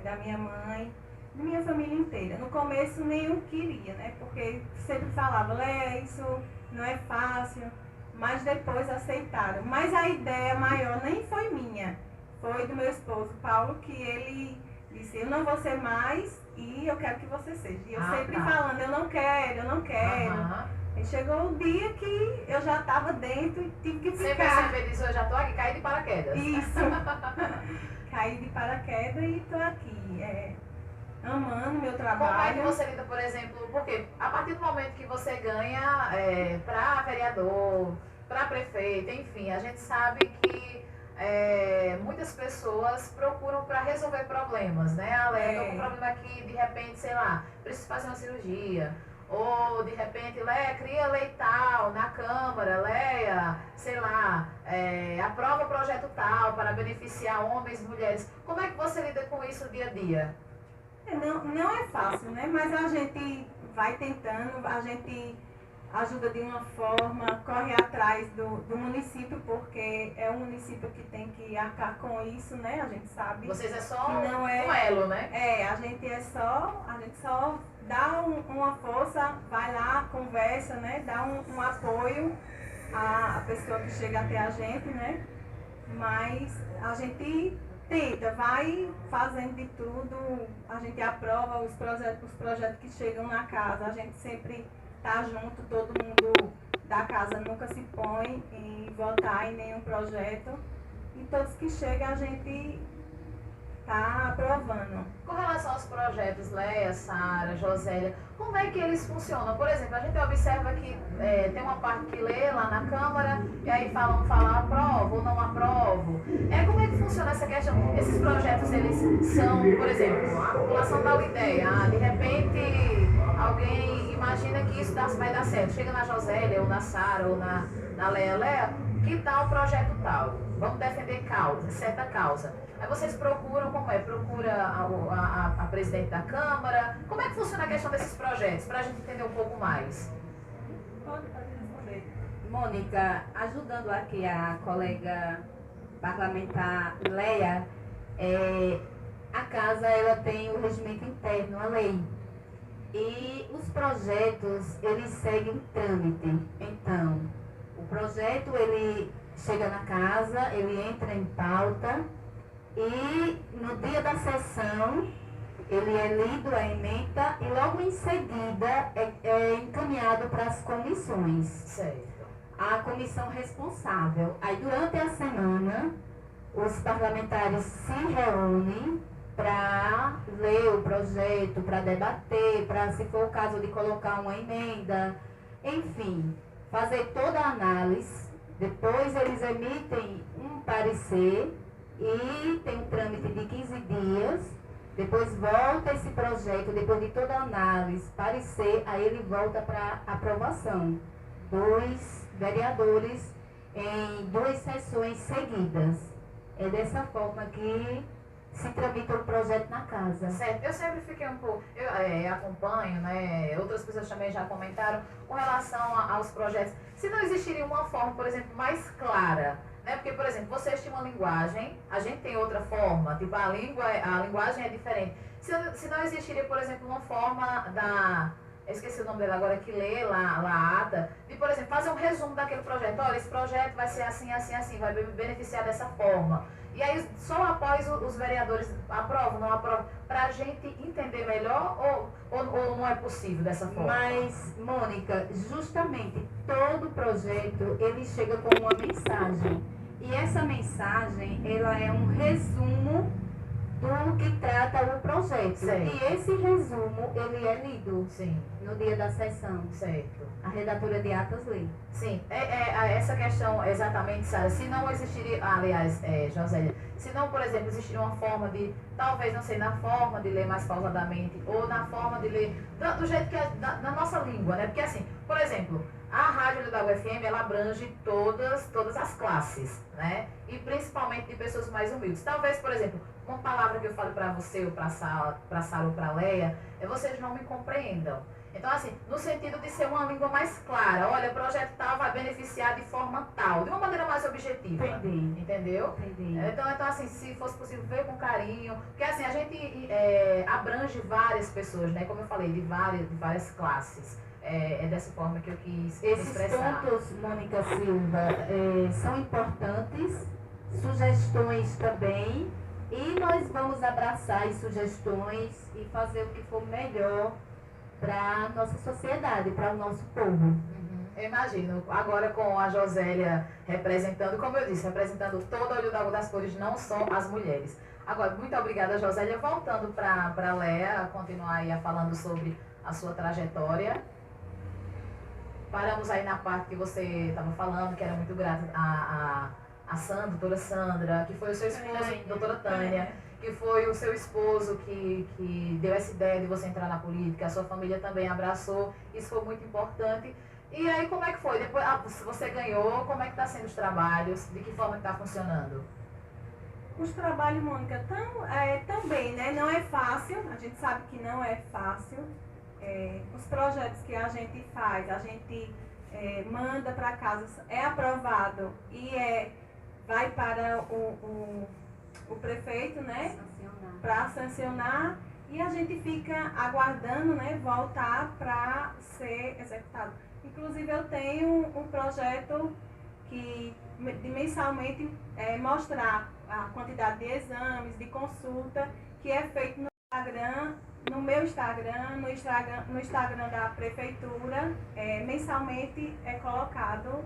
da minha mãe, da minha família inteira. No começo nenhum queria, né? Porque sempre falava, Léa, isso não é fácil, mas depois aceitaram. Mas a ideia maior nem foi minha, foi do meu esposo, Paulo, que ele disse, eu não vou ser mais e eu quero que você seja. E eu sempre falando, eu não quero. E chegou o dia que eu já estava dentro e tive que ficar. Você disse, eu já estou aqui, caí de paraquedas. Isso. Caí de paraquedas e estou aqui, amando meu trabalho. Como é que você lida, por exemplo, porque a partir do momento que você ganha para vereador, para prefeito, enfim, a gente sabe que muitas pessoas procuram para resolver problemas, né? Estou com um problema aqui, de repente, sei lá, preciso fazer uma cirurgia. Ou, de repente, Léa, cria lei tal na Câmara, Léa, sei lá, aprova projeto tal para beneficiar homens e mulheres. Como é que você lida com isso dia a dia? Não é fácil, né? Mas a gente vai tentando, a gente ajuda de uma forma, corre atrás do município, porque é o município que tem que arcar com isso, né? A gente sabe. Vocês é só não um elo, né? A gente só dá uma força, vai lá, conversa, né? Dá um apoio à pessoa que chega até a gente, né? Mas a gente tenta, vai fazendo de tudo, a gente aprova os projetos que chegam na casa, a gente sempre tá junto, todo mundo da casa nunca se põe em votar em nenhum projeto e todos que chegam a gente está aprovando. Com relação aos projetos, Leia, Sara, Josélia, como é que eles funcionam? Por exemplo, a gente observa que tem uma parte que lê lá na Câmara e aí fala aprovo ou não aprovo. Como é que funciona essa questão? Esses projetos, eles são, por exemplo, a população dá uma ideia, de repente alguém imagina que isso vai dar certo, chega na Josélia ou na Sara ou na Leia, que tal o projeto tal? Vamos defender certa causa. Aí vocês procuram, procura a presidente da Câmara. Como é que funciona a questão desses projetos, para a gente entender um pouco mais? Pode responder. Mônica, ajudando aqui a colega parlamentar Leia, a casa ela tem o regimento interno, a lei. E os projetos, eles seguem trâmite. Então, o projeto, ele chega na casa, ele entra em pauta e no dia da sessão, ele é lido a ementa e logo em seguida é encaminhado para as comissões. Certo. A comissão responsável. Aí durante a semana, os parlamentares se reúnem para ler o projeto, para debater, para, se for o caso de colocar uma emenda, enfim, fazer toda a análise. Depois eles emitem um parecer e tem um trâmite de 15 dias. Depois volta esse projeto, depois de toda a análise, parecer, aí ele volta para aprovação dos vereadores em 2 sessões seguidas. É dessa forma que se tramita o projeto na casa. Certo, eu sempre fiquei um pouco, eu acompanho, né, outras pessoas também já comentaram com relação aos projetos, se não existiria uma forma, por exemplo, mais clara, né, porque, por exemplo, vocês têm uma linguagem, a gente tem outra forma, tipo, a linguagem é diferente, se não existiria, por exemplo, uma forma eu esqueci o nome dela agora, que lê lá a ata, de, por exemplo, fazer um resumo daquele projeto, olha, esse projeto vai ser assim, assim, assim, vai beneficiar dessa forma. E aí, só após os vereadores aprovam, não aprovam, para a gente entender melhor ou não é possível dessa forma? Mas, Mônica, justamente todo projeto, ele chega com uma mensagem. E essa mensagem, ela é um resumo do que trata o projeto. Certo. E esse resumo, ele é lido Sim. no dia da sessão. Certo. A redatora de atas lê. Sim, essa questão exatamente, Sara, se não existiria, aliás, Josélia, se não, por exemplo, existiria uma forma de, talvez, não sei, na forma de ler mais pausadamente, ou na forma de ler, do jeito que é, na nossa língua, né? Porque assim, por exemplo, a rádio da UFM, ela abrange todas as classes, né? E principalmente de pessoas mais humildes. Talvez, por exemplo, uma palavra que eu falo para você, ou para a Sara ou para a Leia, vocês não me compreendam. Então, assim, no sentido de ser uma língua mais clara, olha, o projeto tal vai beneficiar de forma tal, de uma maneira mais objetiva. Entendi. Entendeu? Entendi. Então, assim, se fosse possível, ver com carinho, porque assim, a gente abrange várias pessoas, né? Como eu falei, de várias classes. É dessa forma que eu quis Esses expressar. pontos, Mônica Silva, são importantes, sugestões também, e nós vamos abraçar as sugestões e fazer o que for melhor para a nossa sociedade, para o nosso povo. Uhum, eu imagino. Agora com a Josélia representando, como eu disse, representando todo o Olho d'Água das Flores, não só as mulheres. Agora, muito obrigada, Josélia. Voltando para a Leia, continuar aí falando sobre a sua trajetória. Paramos aí na parte que você estava falando, que era muito grata a Sandra, doutora Sandra, que foi o seu esposo, doutora Tânia, que foi o seu esposo que deu essa ideia de você entrar na política, a sua família também abraçou, isso foi muito importante. E aí, como é que foi? Depois, você ganhou, como é que está sendo os trabalhos, de que forma está funcionando? Os trabalhos, Mônica, também, né? Não é fácil, a gente sabe que não é fácil. Os projetos que a gente faz, a gente manda para casa, é aprovado e vai para o prefeito, né? Para sancionar, e a gente fica aguardando, né? Voltar para ser executado. Inclusive, eu tenho um projeto que de mensalmente mostrar a quantidade de exames, de consulta que é feito no Instagram no meu Instagram, no Instagram da prefeitura, mensalmente é colocado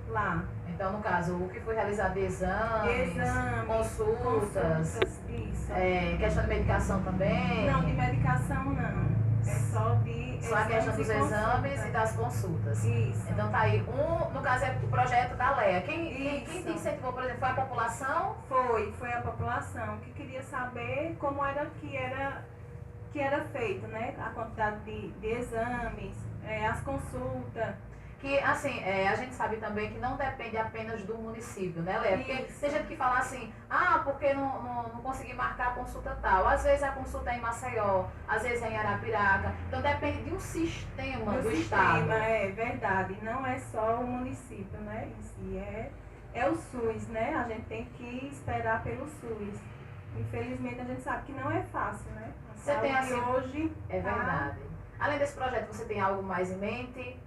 lá. Então, no caso, o que foi realizado de exames, consultas, isso. Questão de medicação também? Não, de medicação não. É só de Só a questão dos exames e das consultas. Isso. Então tá aí, no caso é o projeto da LEA. Quem te incentivou, por exemplo, foi a população? Foi a população que queria saber como era que era feito, né? A quantidade de exames, as consultas. Que, assim, a gente sabe também que não depende apenas do município, né, Léa? Porque Isso. tem gente que fala assim, porque não consegui marcar a consulta tal. Às vezes a consulta é em Maceió, às vezes é em Arapiraca. Então depende de um sistema do Estado. É verdade, não é só o município, né? Em si, é o SUS, né? A gente tem que esperar pelo SUS. Infelizmente a gente sabe que não é fácil, né? Você tem assim, hoje. É verdade. Além desse projeto, você tem algo mais em mente?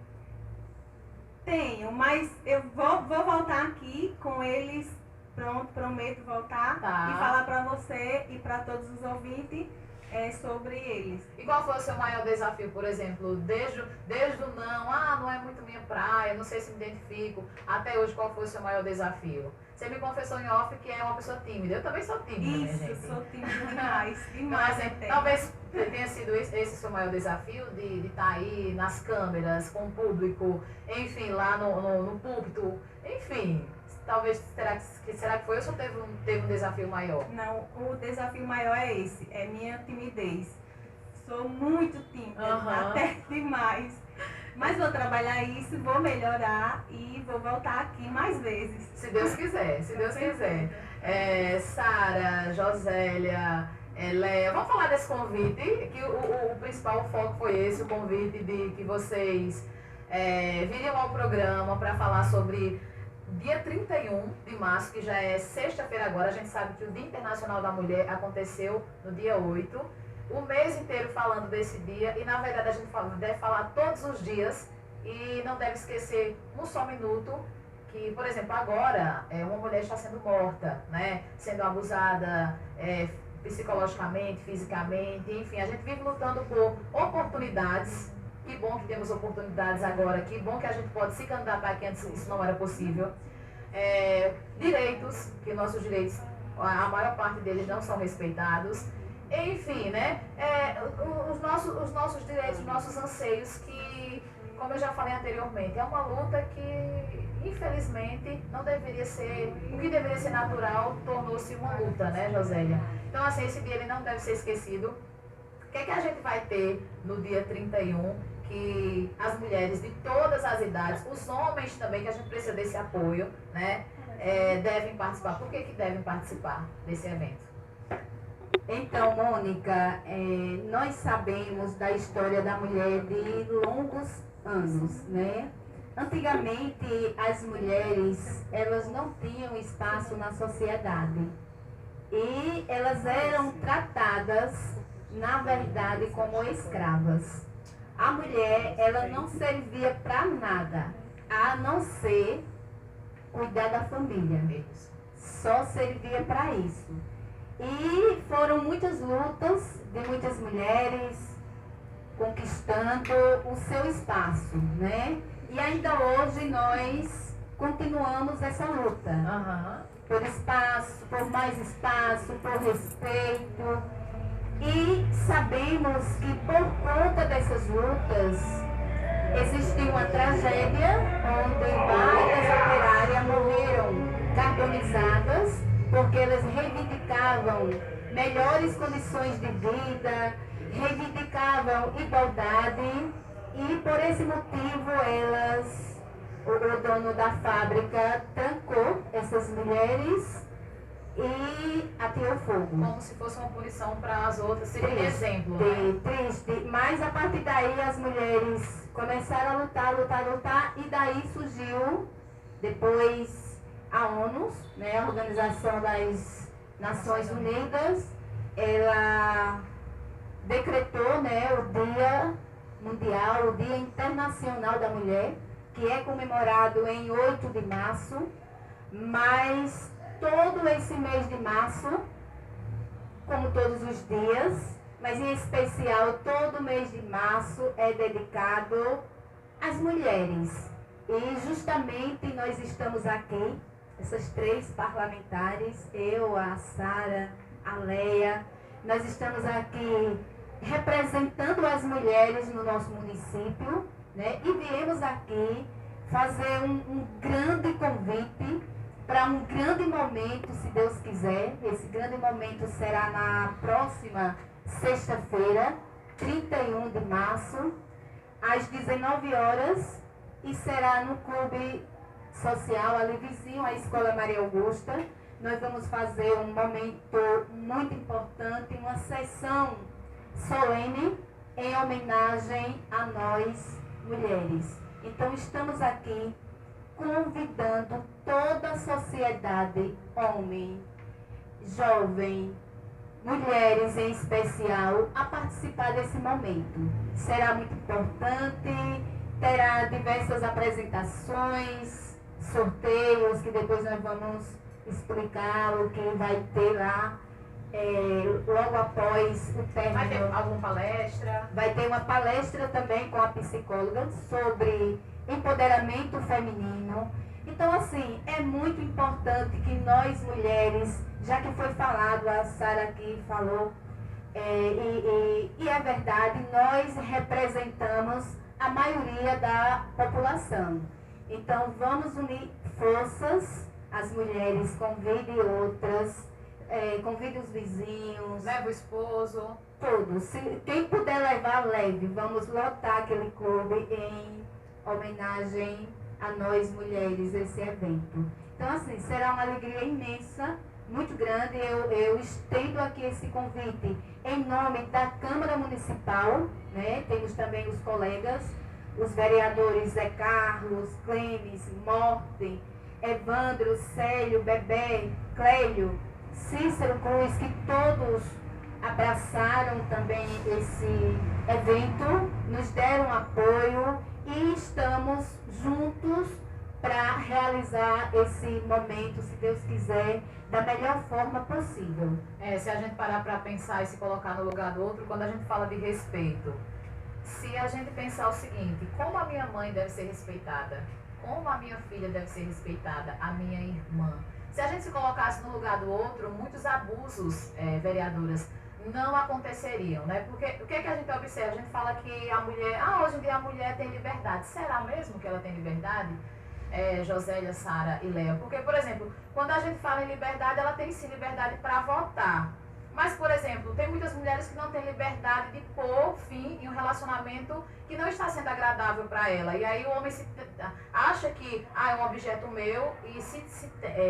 Tenho, mas eu vou voltar aqui com eles, pronto, prometo voltar Tá. e falar para você e para todos os ouvintes sobre eles. E qual foi o seu maior desafio, por exemplo, desde o não é muito minha praia, não sei se me identifico, até hoje qual foi o seu maior desafio? Você me confessou em off que é uma pessoa tímida, eu também sou tímida, minha gente. Isso, sou tímida demais, Então, demais. assim, talvez tenha sido esse o seu maior desafio, de estar aí nas câmeras, com o público, enfim, lá no púlpito, enfim, talvez, será que foi ou só teve um desafio maior? Não, o desafio maior é esse, é minha timidez. Sou muito tímida, até demais. Mas vou trabalhar isso, vou melhorar e vou voltar aqui mais vezes. Se Deus quiser, se Deus quiser. Sara, Josélia, Léa, vamos falar desse convite, que o principal foco foi esse, o convite de que vocês viriam ao programa para falar sobre dia 31 de março, que já é sexta-feira agora. A gente sabe que o Dia Internacional da Mulher aconteceu no dia 8. O mês inteiro falando desse dia, e na verdade a gente deve falar todos os dias e não deve esquecer um só minuto que, por exemplo, agora uma mulher está sendo morta, né? Sendo abusada psicologicamente, fisicamente, enfim, a gente vive lutando por oportunidades. Que bom que temos oportunidades agora, que bom que a gente pode se candidatar, que antes isso não era possível. Direitos, que nossos direitos, a maior parte deles não são respeitados. Enfim, né? Os nossos direitos, os nossos anseios, que, como eu já falei anteriormente, é uma luta que, infelizmente, não deveria ser, o que deveria ser natural, tornou-se uma luta, né, Josélia? Então, assim, esse dia ele não deve ser esquecido. O que é que a gente vai ter no dia 31? Que as mulheres de todas as idades, os homens também, que a gente precisa desse apoio, né? Devem participar. Por que devem participar desse evento? Então, Mônica, nós sabemos da história da mulher de longos anos, né? Antigamente, as mulheres, elas não tinham espaço na sociedade e elas eram tratadas, na verdade, como escravas. A mulher, ela não servia para nada, a não ser cuidar da família. Só servia para isso. E foram muitas lutas de muitas mulheres conquistando o seu espaço, né? E ainda hoje nós continuamos essa luta. Por espaço, por mais espaço, por respeito. E sabemos que por conta dessas lutas existiu uma tragédia onde várias operárias morreram carbonizadas porque elas reivindicavam melhores condições de vida, reivindicavam igualdade e por esse motivo o dono da fábrica trancou essas mulheres e ateou fogo. Como se fosse uma punição para as outras, seria um exemplo. Triste, mas a partir daí as mulheres começaram a lutar, e daí surgiu depois a ONU, né, a Organização das Nações Unidas, ela decretou, né, o Dia Mundial, o Dia Internacional da Mulher, que é comemorado em 8 de março, mas todo esse mês de março, como todos os dias, mas em especial todo mês de março é dedicado às mulheres. E justamente nós estamos aqui, essas 3 parlamentares, eu, a Sara, a Leia, nós estamos aqui representando as mulheres no nosso município, né? E viemos aqui fazer um grande convite para um grande momento, se Deus quiser. Esse grande momento será na próxima sexta-feira, 31 de março, às 19 horas, e será no Clube Social ali vizinho à Escola Maria Augusta. Nós vamos fazer um momento muito importante, uma sessão solene em homenagem a nós, mulheres. Então, estamos aqui convidando toda a sociedade, homem, jovem, mulheres em especial, a participar desse momento. Será muito importante, terá diversas apresentações, sorteios, que depois nós vamos explicar o que vai ter lá. Logo após o término. Vai ter alguma palestra? Vai ter uma palestra também com a psicóloga sobre empoderamento feminino. Então, assim, é muito importante que nós mulheres, já que foi falado, a Sara aqui falou, e é verdade, nós representamos a maioria da população. Então, vamos unir forças, as mulheres, convide outras, convide os vizinhos. Leva o esposo. Todos. Quem puder levar, leve. Vamos lotar aquele clube em homenagem a nós mulheres, esse evento. Então, assim, será uma alegria imensa, muito grande. Eu estendo aqui esse convite em nome da Câmara Municipal, né? Temos também os colegas, os vereadores Zé Carlos, Clemes, Morten, Evandro, Célio, Bebé, Clélio, Cícero Cruz, que todos abraçaram também esse evento, nos deram apoio e estamos juntos para realizar esse momento, se Deus quiser, da melhor forma possível. Se a gente parar para pensar e se colocar no lugar do outro, quando a gente fala de respeito, se a gente pensar o seguinte: como a minha mãe deve ser respeitada, como a minha filha deve ser respeitada, a minha irmã. Se a gente se colocasse no lugar do outro, muitos abusos, vereadoras, não aconteceriam, né? Porque o que é que a gente observa? A gente fala que a mulher, hoje em dia a mulher tem liberdade. Será mesmo que ela tem liberdade? Josélia, Sara e Léo. Porque, por exemplo, quando a gente fala em liberdade, ela tem sim liberdade para votar. Mas, por exemplo, tem muitas mulheres que não têm liberdade de pôr fim em um relacionamento que não está sendo agradável para ela. E aí o homem acha que é um objeto meu e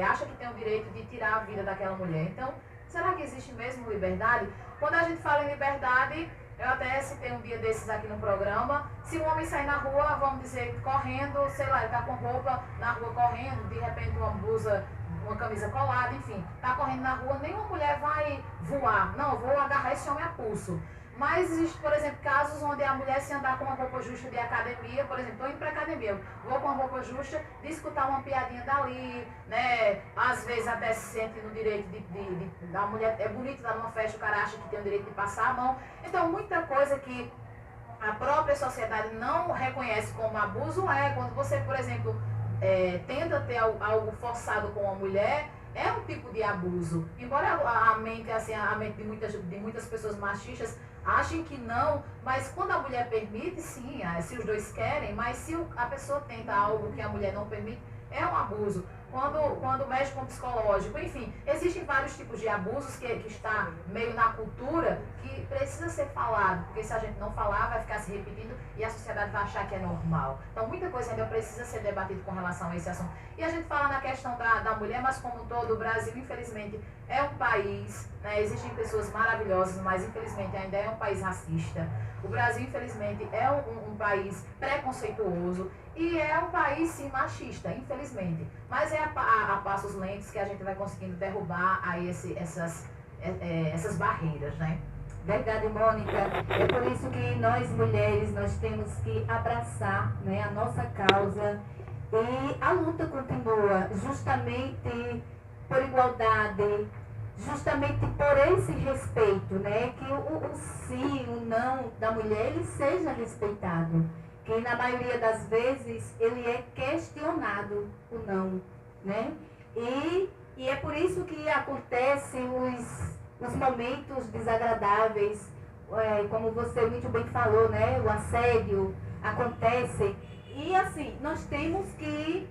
acha que tem o direito de tirar a vida daquela mulher. Então, será que existe mesmo liberdade? Quando a gente fala em liberdade, eu até citei um dia desses aqui no programa, se um homem sair na rua, vamos dizer, correndo, sei lá, ele está com roupa na rua correndo, de repente uma blusa, uma camisa colada, enfim, está correndo na rua, nenhuma mulher vai voar. Não, eu vou agarrar esse homem a pulso. Mas existe, por exemplo, casos onde a mulher, se andar com uma roupa justa de academia, por exemplo, estou indo para academia, vou com uma roupa justa, de escutar uma piadinha dali, né? Às vezes até se sente no direito da mulher, é bonito dar numa festa, o cara acha que tem o direito de passar a mão. Então, muita coisa que a própria sociedade não reconhece como abuso quando você, por exemplo, tenta ter algo forçado com uma mulher, é um tipo de abuso. Embora a mente, assim, a mente de muitas pessoas machistas achem que não, mas quando a mulher permite, sim, se os dois querem, mas se a pessoa tenta algo que a mulher não permite, é um abuso. Quando mexe com o psicológico, enfim, existem vários tipos de abusos que está meio na cultura que precisa ser falado, porque se a gente não falar, vai ficar se repetindo e a sociedade vai achar que é normal. Então, muita coisa ainda precisa ser debatida com relação a esse assunto. E a gente fala na questão da mulher, mas como um todo, o Brasil, infelizmente, é um país, né, existem pessoas maravilhosas, mas infelizmente ainda é um país racista. O Brasil, infelizmente, é um país preconceituoso e é um país, sim, machista, infelizmente. Mas é a passos lentos que a gente vai conseguindo derrubar aí essas barreiras, né? Verdade, Mônica. É por isso que nós, mulheres, nós temos que abraçar, né, a nossa causa. E a luta continua justamente por igualdade, justamente por esse respeito, né? Que o sim, o não da mulher, ele seja respeitado. Que na maioria das vezes ele é questionado, o não, né? E é por isso que acontecem os momentos desagradáveis, como você muito bem falou, né? O assédio acontece. E assim, nós temos que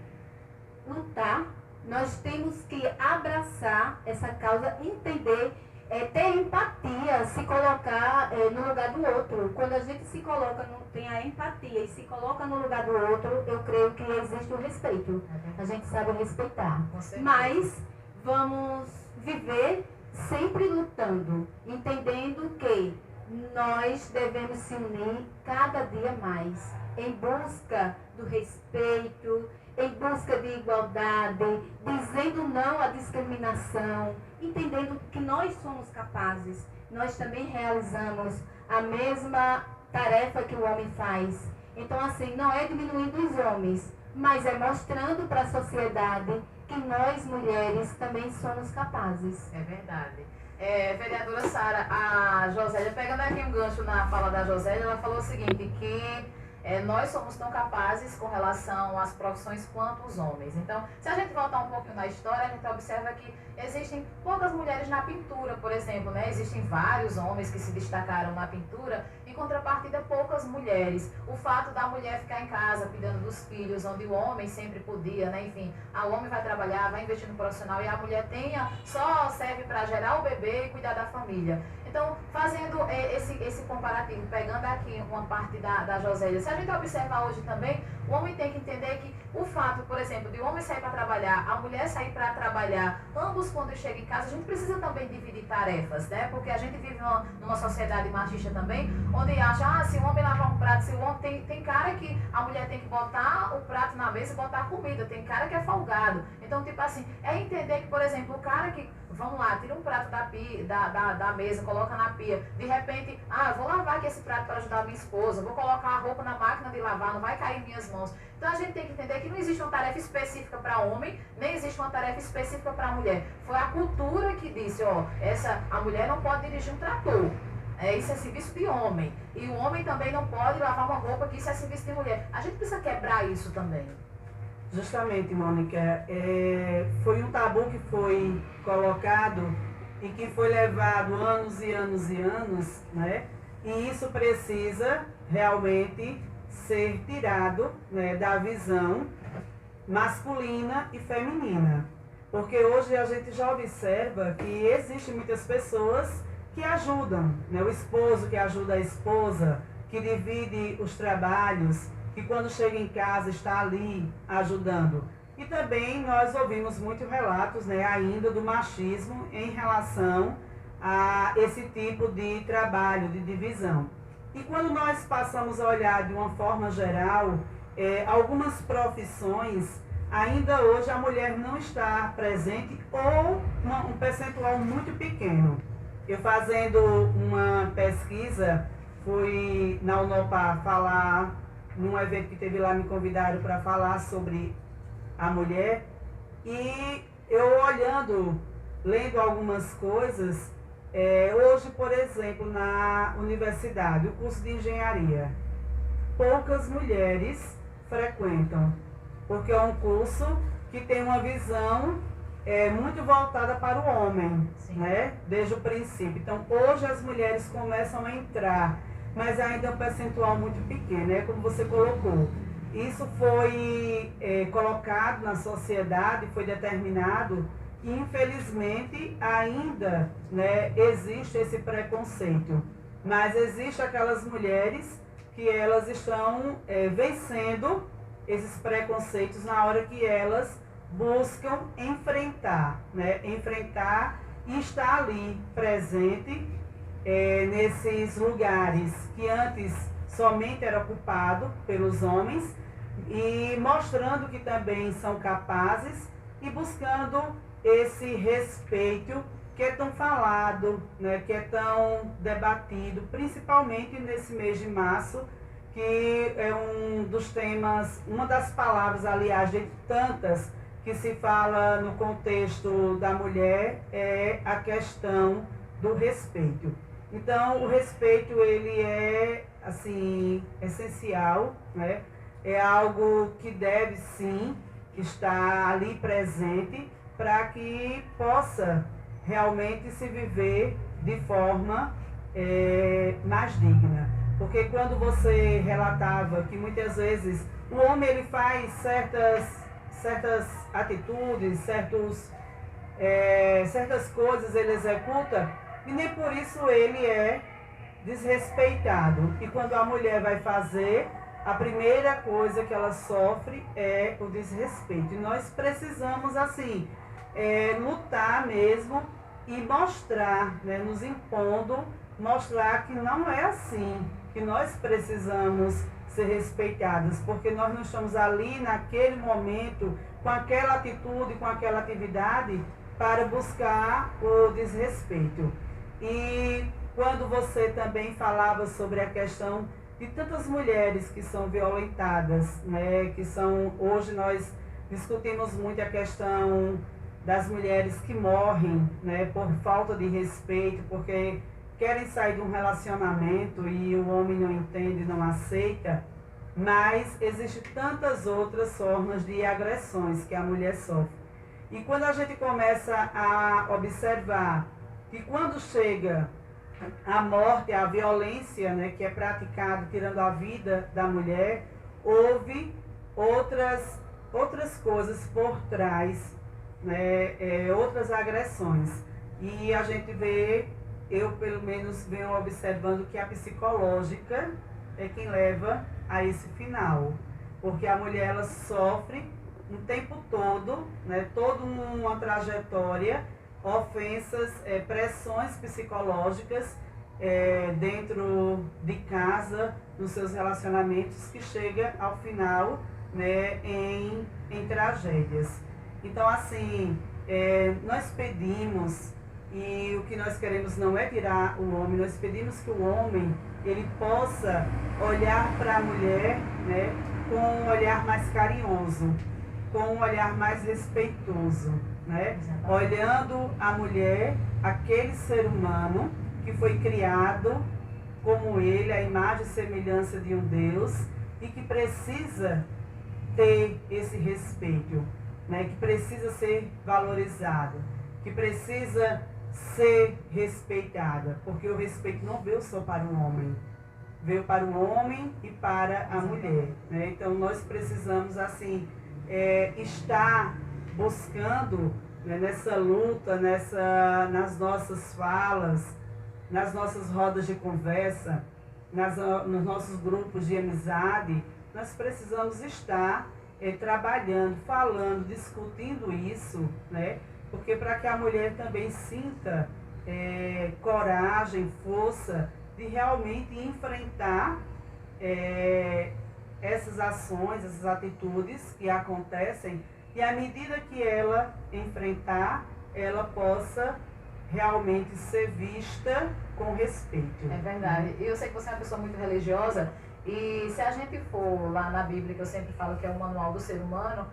lutar, nós temos que abraçar essa causa, entender, ter empatia, se colocar no lugar do outro. Quando a gente se coloca, tem a empatia e se coloca no lugar do outro, eu creio que existe o respeito. A gente sabe respeitar. Mas vamos viver sempre lutando, entendendo que nós devemos se unir cada dia mais, em busca do respeito, em busca de igualdade, dizendo não à discriminação, entendendo que nós somos capazes, nós também realizamos a mesma tarefa que o homem faz. Então, assim, não é diminuindo os homens, mas é mostrando para a sociedade que nós, mulheres, também somos capazes. É verdade. Vereadora Sara, a Josélia, pegando aqui um gancho na fala da Josélia, ela falou o seguinte, que nós somos tão capazes com relação às profissões quanto os homens. Então, se a gente voltar um pouquinho na história, a gente observa que existem poucas mulheres na pintura, por exemplo, né? Existem vários homens que se destacaram na pintura, em contrapartida, poucas mulheres. O fato da mulher ficar em casa cuidando dos filhos, onde o homem sempre podia, né? Enfim, o homem vai trabalhar, vai investir no profissional e a mulher só serve para gerar o bebê e cuidar da família. Então, fazendo esse comparativo, pegando aqui uma parte da Josélia, se a gente observar hoje também, o homem tem que entender que o fato, por exemplo, de o homem sair para trabalhar, a mulher sair para trabalhar, ambos quando chegam em casa, a gente precisa também dividir tarefas, né? Porque a gente vive numa sociedade machista também, onde acha, se o homem lavar um prato, se o homem tem cara que a mulher tem que botar o prato na mesa e botar a comida, tem cara que é folgado. Então, tipo assim, é entender que, por exemplo, o cara que, vamos lá, tira um prato da mesa, coloca na pia, de repente, vou lavar aqui esse prato para ajudar a minha esposa, vou colocar a roupa na máquina de lavar, não vai cair em minhas mãos. Então a gente tem que entender que não existe uma tarefa específica para homem, nem existe uma tarefa específica para mulher. Foi a cultura que disse, a mulher não pode dirigir um trator. Isso é serviço de homem. E o homem também não pode lavar uma roupa, que isso é serviço de mulher. A gente precisa quebrar isso também. Justamente, Mônica, foi um tabu que foi colocado e que foi levado anos e anos e anos, né? E isso precisa realmente ser tirado, né, da visão masculina e feminina. Porque hoje a gente já observa que existem muitas pessoas que ajudam, né? O esposo que ajuda a esposa, que divide os trabalhos, que quando chega em casa está ali ajudando. E também nós ouvimos muitos relatos, né, ainda do machismo em relação a esse tipo de trabalho, de divisão. E quando nós passamos a olhar de uma forma geral, algumas profissões, ainda hoje a mulher não está presente ou um percentual muito pequeno. Eu fazendo uma pesquisa, fui na Unopar falar, num evento que teve lá, me convidaram para falar sobre a mulher, e eu olhando, lendo algumas coisas, hoje, por exemplo, na universidade, o curso de engenharia, poucas mulheres frequentam, porque é um curso que tem uma visão muito voltada para o homem, né? Desde o princípio. Então, hoje as mulheres começam a entrar, mas ainda é um percentual muito pequeno, né? Como você colocou. Isso foi colocado na sociedade, foi determinado, e infelizmente ainda, né, existe esse preconceito. Mas existe aquelas mulheres que elas estão vencendo esses preconceitos na hora que elas buscam enfrentar, né? Enfrentar e estar ali presente nesses lugares que antes somente era ocupado pelos homens, e mostrando que também são capazes e buscando esse respeito que é tão falado, né, que é tão debatido, principalmente nesse mês de março, que é um dos temas, uma das palavras, aliás, de tantas, que se fala no contexto da mulher é a questão do respeito. Então, o respeito, ele é, assim, essencial, né? É algo que deve, sim, estar ali presente para que possa realmente se viver de forma mais digna. Porque quando você relatava que muitas vezes o homem ele faz certas atitudes, certas coisas ele executa e nem por isso ele é desrespeitado. E quando a mulher vai fazer, a primeira coisa que ela sofre é o desrespeito. E nós precisamos, assim, lutar mesmo e mostrar, né, nos impondo, mostrar que não é assim, que nós precisamos ser respeitadas, porque nós não estamos ali naquele momento, com aquela atitude, com aquela atividade, para buscar o desrespeito. E quando você também falava sobre a questão de tantas mulheres que são violentadas, né, que são, hoje nós discutimos muito a questão das mulheres que morrem, né, por falta de respeito, porque querem sair de um relacionamento e o homem não entende, não aceita, mas existem tantas outras formas de agressões que a mulher sofre. E quando a gente começa a observar que quando chega a morte, a violência, né, que é praticada tirando a vida da mulher, houve outras coisas por trás, né, outras agressões. E a gente vê, eu pelo menos venho observando que a psicológica é quem leva a esse final. Porque a mulher ela sofre um tempo todo, né, toda uma trajetória, ofensas, pressões psicológicas dentro de casa, nos seus relacionamentos, que chega ao final, né, em tragédias. Então, assim, nós pedimos, e o que nós queremos não é tirar o homem, nós pedimos que o homem ele possa olhar para a mulher, né, com um olhar mais carinhoso, com um olhar mais respeitoso, né? Olhando a mulher, aquele ser humano que foi criado como ele, a imagem e semelhança de um Deus, e que precisa ter esse respeito, né? Que precisa ser valorizado, que precisa ser respeitada, porque o respeito não veio só para o homem, veio para o homem e para a mulher, né? Então nós precisamos, assim, estar buscando, né, nessa luta, nas nossas falas, nas nossas rodas de conversa, nos nossos grupos de amizade, nós precisamos estar trabalhando, falando, discutindo isso, né? Porque para que a mulher também sinta coragem, força de realmente enfrentar essas ações, essas atitudes que acontecem, e à medida que ela enfrentar, ela possa realmente ser vista com respeito. É verdade. E eu sei que você é uma pessoa muito religiosa, e se a gente for lá na Bíblia, que eu sempre falo que é o manual do ser humano,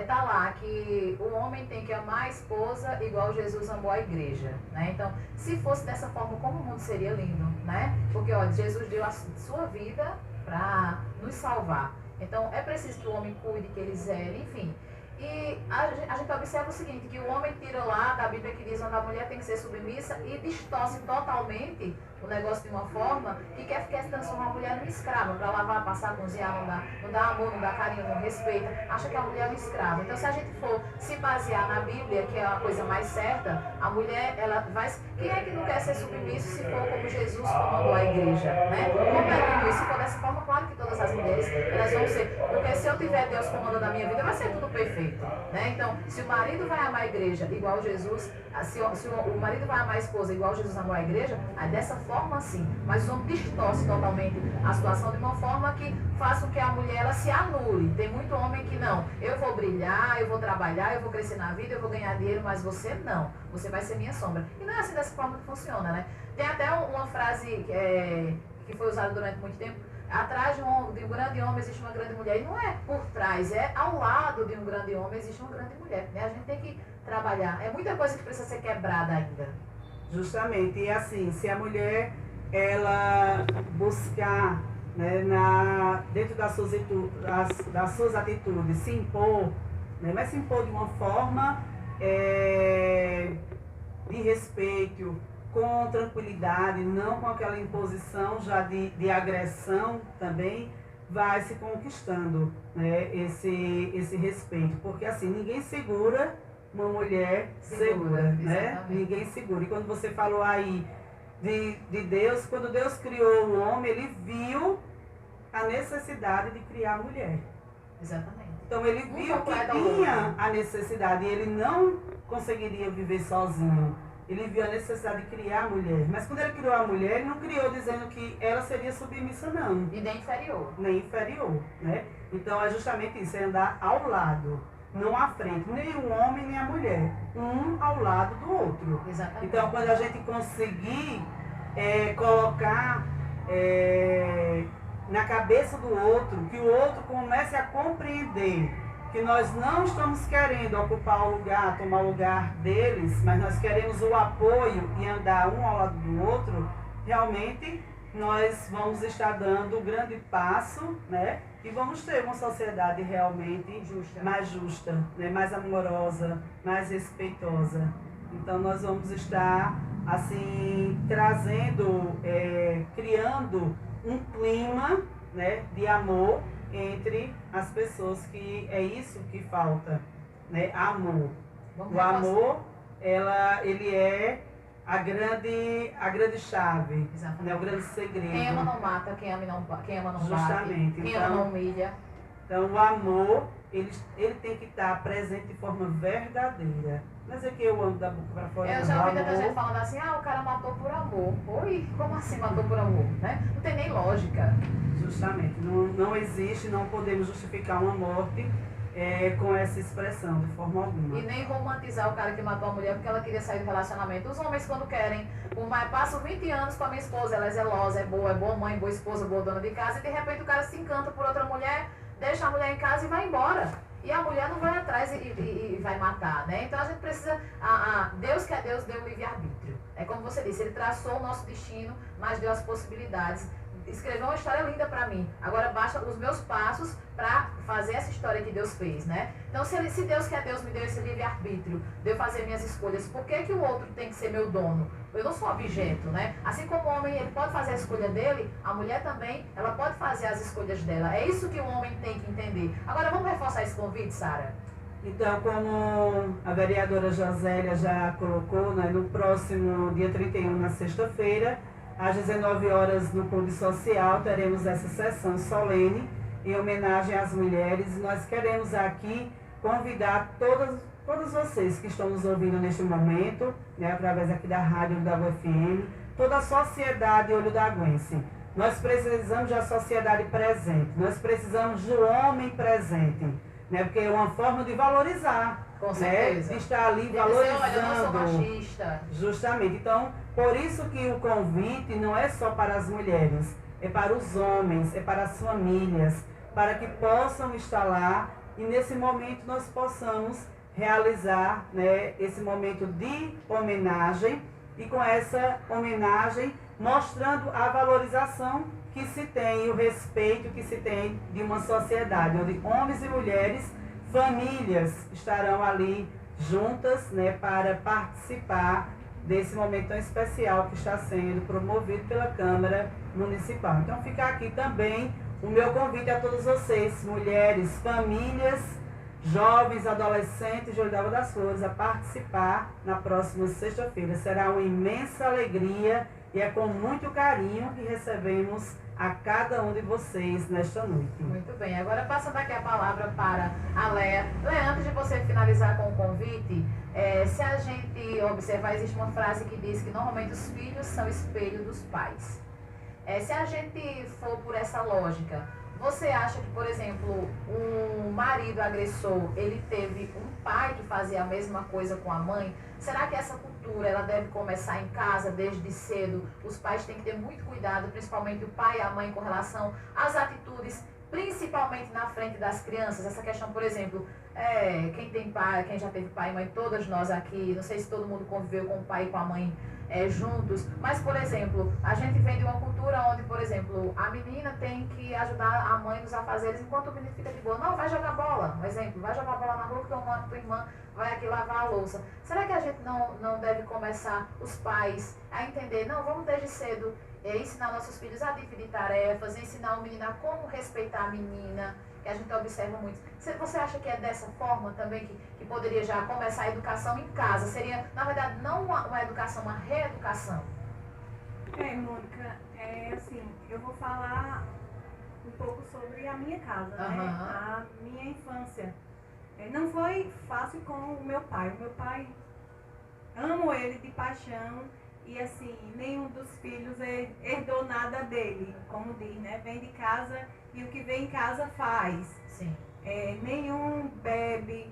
tá lá que o homem tem que amar a esposa igual Jesus amou a igreja, né? Então, se fosse dessa forma, como o mundo seria lindo, né? Porque, olha, Jesus deu a sua vida para nos salvar. Então, é preciso que o homem cuide, que ele zele, enfim. E a gente observa o seguinte, que o homem tira lá da Bíblia que diz onde a mulher tem que ser submissa e distorce totalmente o negócio de uma forma que quer transformar a mulher numa escrava, para lavar, passar, cozinhar, não dá amor, não dá carinho, não respeita, acha que a mulher é uma escrava. Então, se a gente for se basear na Bíblia, que é a coisa mais certa, a mulher, ela vai... Quem é que não quer ser submisso se for como Jesus comandou a igreja, né? Como é lindo, e se for dessa forma, claro que todas as mulheres, elas vão ser, porque se eu tiver Deus comandando a minha vida, vai ser tudo perfeito, né? Então, se o marido vai amar a igreja igual Jesus, se o marido vai amar a esposa igual Jesus amou a igreja, aí dessa forma sim, mas o homem distorce totalmente a situação de uma forma que faça com que a mulher ela se anule. Tem muito homem que não, eu vou brilhar, eu vou trabalhar, eu vou crescer na vida, eu vou ganhar dinheiro, mas você não, você vai ser minha sombra. E não é assim dessa forma que funciona, né? Tem até uma frase que foi usada durante muito tempo, atrás de um grande homem existe uma grande mulher. E não é por trás, é ao lado de um grande homem existe uma grande mulher. Né? A gente tem que trabalhar. É muita coisa que precisa ser quebrada ainda. Justamente. E assim, se a mulher, ela buscar, né, dentro das suas atitudes, se impor, né, mas se impor de uma forma de respeito, com tranquilidade, não com aquela imposição já de agressão também, vai se conquistando, né, esse respeito. Porque assim, ninguém segura uma mulher segura, né? Ninguém segura. E quando você falou aí de Deus, quando Deus criou o homem, ele viu a necessidade de criar a mulher. Exatamente. Então ele viu que tinha a necessidade e ele não conseguiria viver sozinho. Ele viu a necessidade de criar a mulher. Mas quando ele criou a mulher, ele não criou dizendo que ela seria submissa, não. E nem inferior. Nem inferior, né? Então é justamente isso, é andar ao lado, não à frente. Nem o homem, nem a mulher. Um ao lado do outro. Exatamente. Então quando a gente conseguir colocar na cabeça do outro, que o outro comece a compreender que nós não estamos querendo ocupar o lugar, tomar o lugar deles, mas nós queremos o apoio e andar um ao lado do outro, realmente nós vamos estar dando um grande passo, né? E vamos ter uma sociedade realmente mais justa, né? Mais amorosa, mais respeitosa. Então nós vamos estar assim trazendo, criando um clima, né, de amor entre as pessoas, que é isso que falta, né? Amor. O amor, ele é a grande chave, né? O grande segredo. Quem ama não mata, quem ama não bate, justamente. Quem ama não humilha. Então o amor, ele tem que estar presente de forma verdadeira. Mas é que eu ando da boca para fora. Eu já ouvi tanta gente falando assim, o cara matou por amor. Oi, como assim matou por amor? Né? Não tem nem lógica. Justamente, não existe, não podemos justificar uma morte com essa expressão, de forma alguma. E nem romantizar o cara que matou a mulher porque ela queria sair do relacionamento. Os homens, quando querem, passam 20 anos com a minha esposa, ela é zelosa, é boa mãe, boa esposa, boa dona de casa, e de repente o cara se encanta por outra mulher, deixa a mulher em casa e vai embora. E a mulher não vai atrás e vai matar, né? Então a gente precisa... Deus que é Deus deu o livre-arbítrio. É como você disse, ele traçou o nosso destino, mas deu as possibilidades. Escreveu uma história linda para mim. Agora basta os meus passos para fazer essa história que Deus fez, né? Então se Deus que é Deus me deu esse livre-arbítrio de eu fazer minhas escolhas, por que o outro tem que ser meu dono? Eu não sou objeto, né? Assim como o homem ele pode fazer a escolha dele, a mulher também, ela pode fazer as escolhas dela. É isso que o homem tem que entender. Agora vamos reforçar esse convite, Sara? Então, como a vereadora Josélia já colocou, né, no próximo dia 31, na sexta-feira, às 19 horas no Clube Social, teremos essa sessão solene em homenagem às mulheres. Nós queremos aqui convidar todos vocês que estão nos ouvindo neste momento, né, através aqui da Rádio Olho d'Água FM, toda a sociedade Olho d'Águense. Nós precisamos da sociedade presente, nós precisamos do homem presente, né, porque é uma forma de valorizar. Com certeza. De estar ali valorizando. Olha, eu não sou machista. Justamente. Então, por isso que o convite não é só para as mulheres, é para os homens, é para as famílias, para que possam estar lá e nesse momento nós possamos realizar, né, esse momento de homenagem e com essa homenagem mostrando a valorização que se tem, o respeito que se tem de uma sociedade, onde homens e mulheres, famílias estarão ali juntas, né, para participar desse momento tão especial que está sendo promovido pela Câmara Municipal. Então fica aqui também o meu convite a todos vocês, mulheres, famílias, jovens, adolescentes de Olho d'Água das Flores, a participar na próxima sexta-feira. Será uma imensa alegria e é com muito carinho que recebemos a cada um de vocês nesta noite. Muito bem, agora passando aqui a palavra para a Léa. Léa, antes de você finalizar com o convite, se a gente observar, existe uma frase que diz que normalmente os filhos são espelho dos pais. Se a gente for por essa lógica, Você acha que, por exemplo, um marido agressor, ele teve um pai que fazia a mesma coisa com a mãe? Será que essa cultura, ela deve começar em casa desde cedo? Os pais têm que ter muito cuidado, principalmente o pai e a mãe, com relação às atitudes, principalmente na frente das crianças. Essa questão, por exemplo, quem tem pai, quem já teve pai e mãe, todas nós aqui, não sei se todo mundo conviveu com o pai e com a mãe juntos, mas, por exemplo, a gente vem de uma cultura onde, por exemplo, a menina tem que ajudar a mãe nos afazeres enquanto o menino fica de boa. Não, vai jogar bola, um exemplo, vai jogar bola na rua que tua irmã vai aqui lavar a louça. Será que a gente não deve começar, os pais, a entender, não, vamos desde cedo ensinar nossos filhos a dividir tarefas, ensinar o menino a como respeitar a menina, que a gente observa muito. Você acha que é dessa forma também que poderia já começar a educação em casa? Seria, na verdade, não uma educação, uma reeducação? Mônica, assim, eu vou falar um pouco sobre a minha casa, né? A minha infância. Não foi fácil com o meu pai. O meu pai, amo ele de paixão. E assim, nenhum dos filhos herdou nada dele, como diz, né? Vem de casa e o que vem em casa faz. Sim. Nenhum bebe,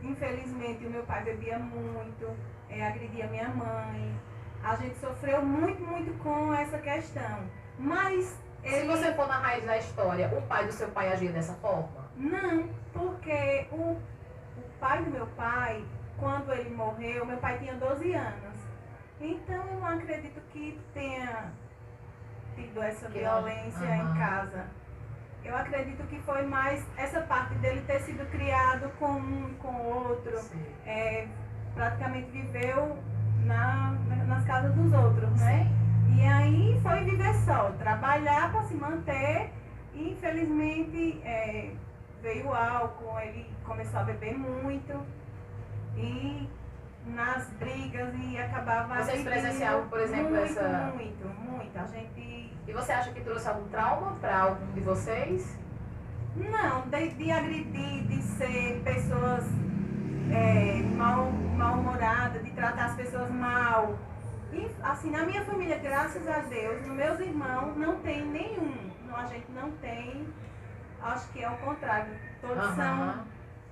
infelizmente o meu pai bebia muito, agredia minha mãe. A gente sofreu muito, muito com essa questão. Mas se você for na raiz da história, o pai do seu pai agia dessa forma? Não, porque o pai do meu pai, quando ele morreu, meu pai tinha 12 anos. Então eu não acredito que tenha tido essa violência em casa. Eu acredito que foi mais essa parte dele ter sido criado com um e com o outro. Praticamente viveu nas casas dos outros, né? E aí foi viver só, trabalhar para se manter e infelizmente veio o álcool, ele começou a beber muito e nas brigas e acabava... Vocês presenciavam, por exemplo, Muito. A gente... E você acha que trouxe algum trauma para algum de vocês? Não, de agredir, de ser pessoas mal-humoradas, de tratar as pessoas mal. E, assim, na minha família, graças a Deus, nos meus irmãos, não tem nenhum. A gente não tem, acho que é o contrário. Todos são...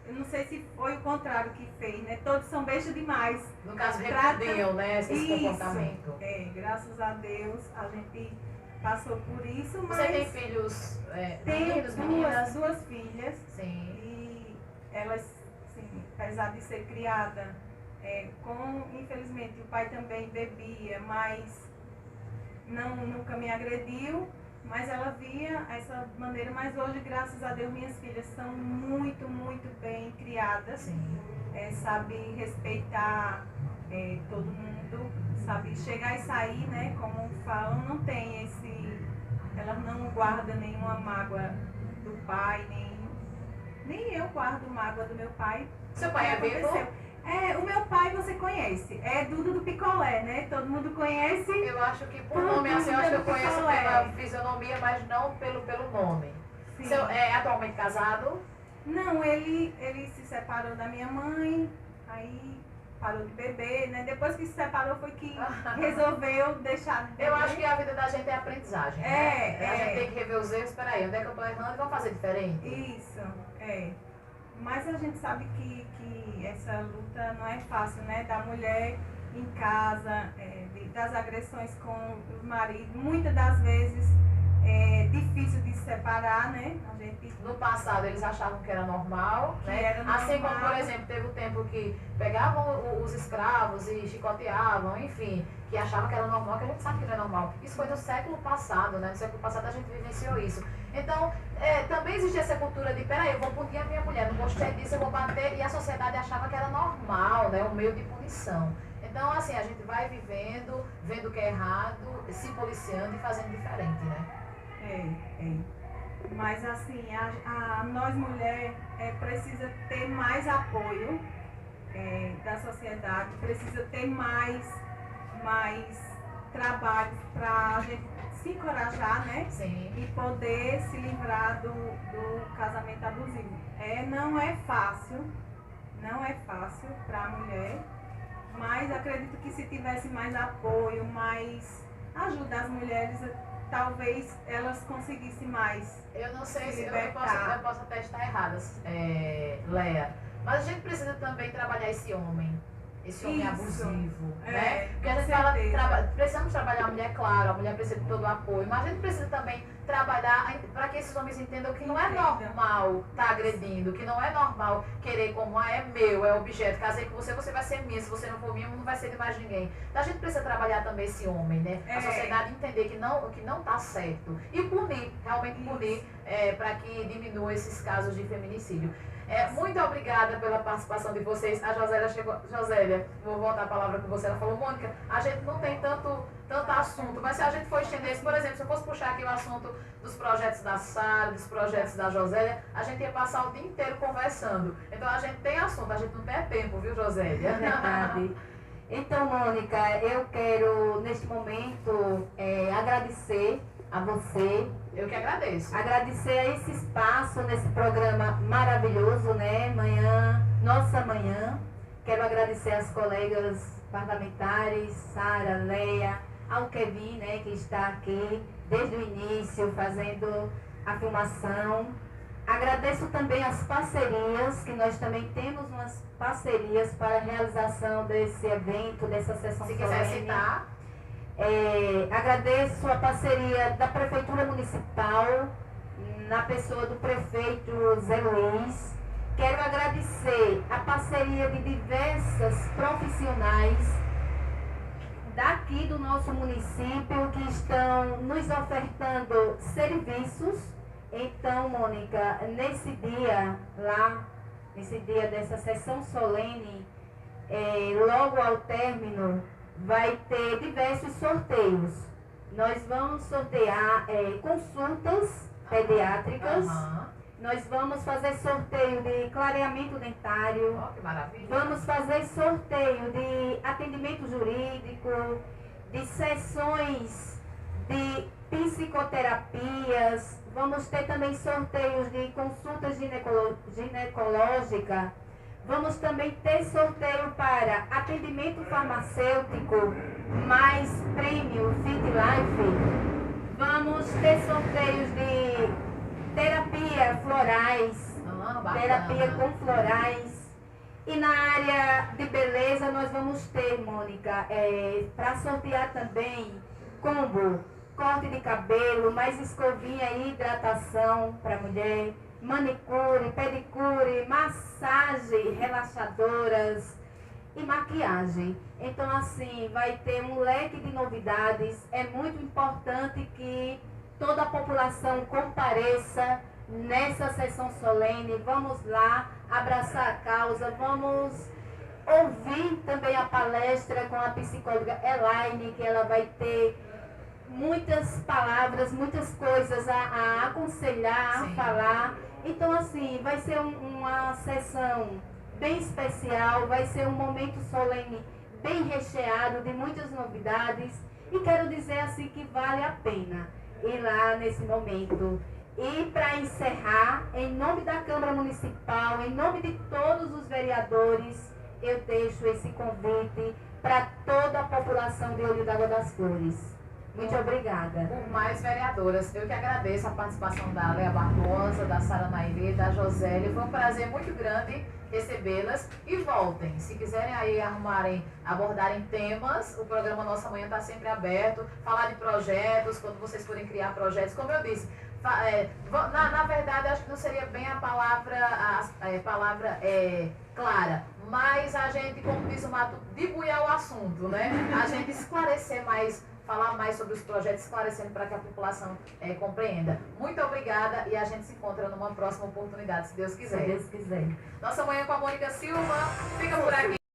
Eu não sei se foi o contrário que fez, né? Todos são bestas demais. No caso, repudiam, né, esse comportamento. Graças a Deus, a gente passou por isso, mas... Você tem filhos, meninos, meninas? Duas filhas. Sim. E elas, assim, apesar de ser criada infelizmente, o pai também bebia, mas nunca me agrediu. Mas ela via essa maneira, mas hoje, graças a Deus, minhas filhas são muito, muito bem criadas. Sabe respeitar todo mundo, sabe chegar e sair, né? Como falam, não tem ela não guarda nenhuma mágoa do pai, nem eu guardo mágoa do meu pai. Seu pai é vivo? O meu pai você conhece, é Duda do Picolé, né? Todo mundo conhece. Eu acho que por nome assim, eu acho que eu conheço pela fisionomia, mas não pelo nome. Seu, é atualmente casado? Não, ele se separou da minha mãe, aí parou de beber, né? Depois que se separou foi que resolveu deixar de beber. Eu acho que a vida da gente é aprendizagem, né? A gente tem que rever os erros, peraí, onde é que eu tô errando e vamos fazer diferente? Isso, Mas a gente sabe que essa luta não é fácil, né? Da mulher em casa, das agressões com os maridos. Muitas das vezes é difícil de se separar, né? No passado eles achavam que era normal, né? Era normal. Assim como, por exemplo, teve o tempo que pegavam os escravos e chicoteavam, enfim, que achavam que era normal, que a gente sabe que não é normal. Isso foi no século passado, né? No século passado a gente vivenciou isso. Então, também existia essa cultura de, peraí, eu vou punir a minha mulher, não gostei disso, eu vou bater, e a sociedade achava que era normal, né? Um meio de punição. Então, assim, a gente vai vivendo, vendo o que é errado, se policiando e fazendo diferente, né? Mas, assim, nós mulheres precisa ter mais apoio da sociedade, precisa ter mais trabalho para a gente se encorajar, né? Sim. E poder se livrar do casamento abusivo. Não é fácil para a mulher, mas acredito que se tivesse mais apoio, mais ajuda as mulheres talvez elas conseguissem mais. Eu não sei se eu libertar. posso até estar errada, Leia. Mas a gente precisa também trabalhar esse homem Isso. abusivo, É, né? Porque a com gente fala, certeza. precisamos trabalhar a mulher, claro, a mulher precisa de todo o apoio, mas a gente precisa também trabalhar para que esses homens entendam que não é normal estar agredindo, que não é normal querer como, é meu, é objeto, casei com você, você vai ser minha, se você não for minha, não vai ser de mais ninguém. Então a gente precisa trabalhar também esse homem, né? A sociedade entender que não tá certo e punir, realmente punir, para que diminua esses casos de feminicídio. Muito obrigada pela participação de vocês. A Josélia chegou. Josélia, vou voltar a palavra com você. Ela falou, Mônica, a gente não tem tanto assunto, mas se a gente for estender isso, por exemplo, se eu fosse puxar aqui o assunto dos projetos da Sara, dos projetos da Josélia, a gente ia passar o dia inteiro conversando. Então a gente tem assunto, a gente não tem tempo, viu, Josélia? É verdade. Então, Mônica, eu quero, neste momento, agradecer a você. Eu que agradeço. Agradecer a esse espaço nesse programa maravilhoso, né? Nossa Manhã. Quero agradecer às colegas parlamentares, Sara, Leia, ao Kevin, né, que está aqui desde o início fazendo a filmação. Agradeço também as parcerias, que nós também temos umas parcerias para a realização desse evento, dessa sessão Se solene. quiser citar. Agradeço a parceria da Prefeitura Municipal, na pessoa do prefeito Zé Luiz. Quero agradecer a parceria de diversas profissionais daqui do nosso município que estão nos ofertando serviços. Então, Mônica, nesse dia dessa sessão solene, logo ao término, vai ter diversos sorteios. Nós vamos sortear consultas pediátricas. Nós vamos fazer sorteio de clareamento dentário. Que maravilha. Vamos fazer sorteio de atendimento jurídico, de sessões de psicoterapias. Vamos ter também sorteios de consultas ginecológica. Vamos também ter sorteio para atendimento farmacêutico, mais prêmio Fit Life. Vamos ter sorteios de terapia florais, terapia com florais. E na área de beleza nós vamos ter, Mônica, para sortear também combo, corte de cabelo, mais escovinha e hidratação para mulher, manicure, pedicure, massagem, relaxadoras e maquiagem. Então, assim, vai ter um leque de novidades. É muito importante que toda a população compareça nessa sessão solene. Vamos lá abraçar a causa, vamos ouvir também a palestra com a psicóloga Elaine, que ela vai ter muitas palavras, muitas coisas a aconselhar, a falar. Então, assim, vai ser uma sessão bem especial, vai ser um momento solene bem recheado de muitas novidades. E quero dizer, assim, que vale a pena ir lá nesse momento. E para encerrar, em nome da Câmara Municipal, em nome de todos os vereadores, eu deixo esse convite para toda a população de Olho d'Água das Flores. Muito obrigada. Por mais vereadoras, eu que agradeço a participação da Leia Barbosa, da Sara Nairê, da Josélia. Foi um prazer muito grande recebê-las e voltem. Se quiserem aí abordarem temas, o programa Nossa Manhã está sempre aberto. Falar de projetos, quando vocês forem criar projetos, como eu disse, na verdade, acho que não seria bem a palavra clara, mas a gente, como diz o Mato, debulhar o assunto, né? A gente esclarecer mais, falar mais sobre os projetos, esclarecendo para que a população compreenda. Muito obrigada e a gente se encontra numa próxima oportunidade, se Deus quiser. Se Deus quiser. Nossa Manhã com a Mônica Silva fica por aqui.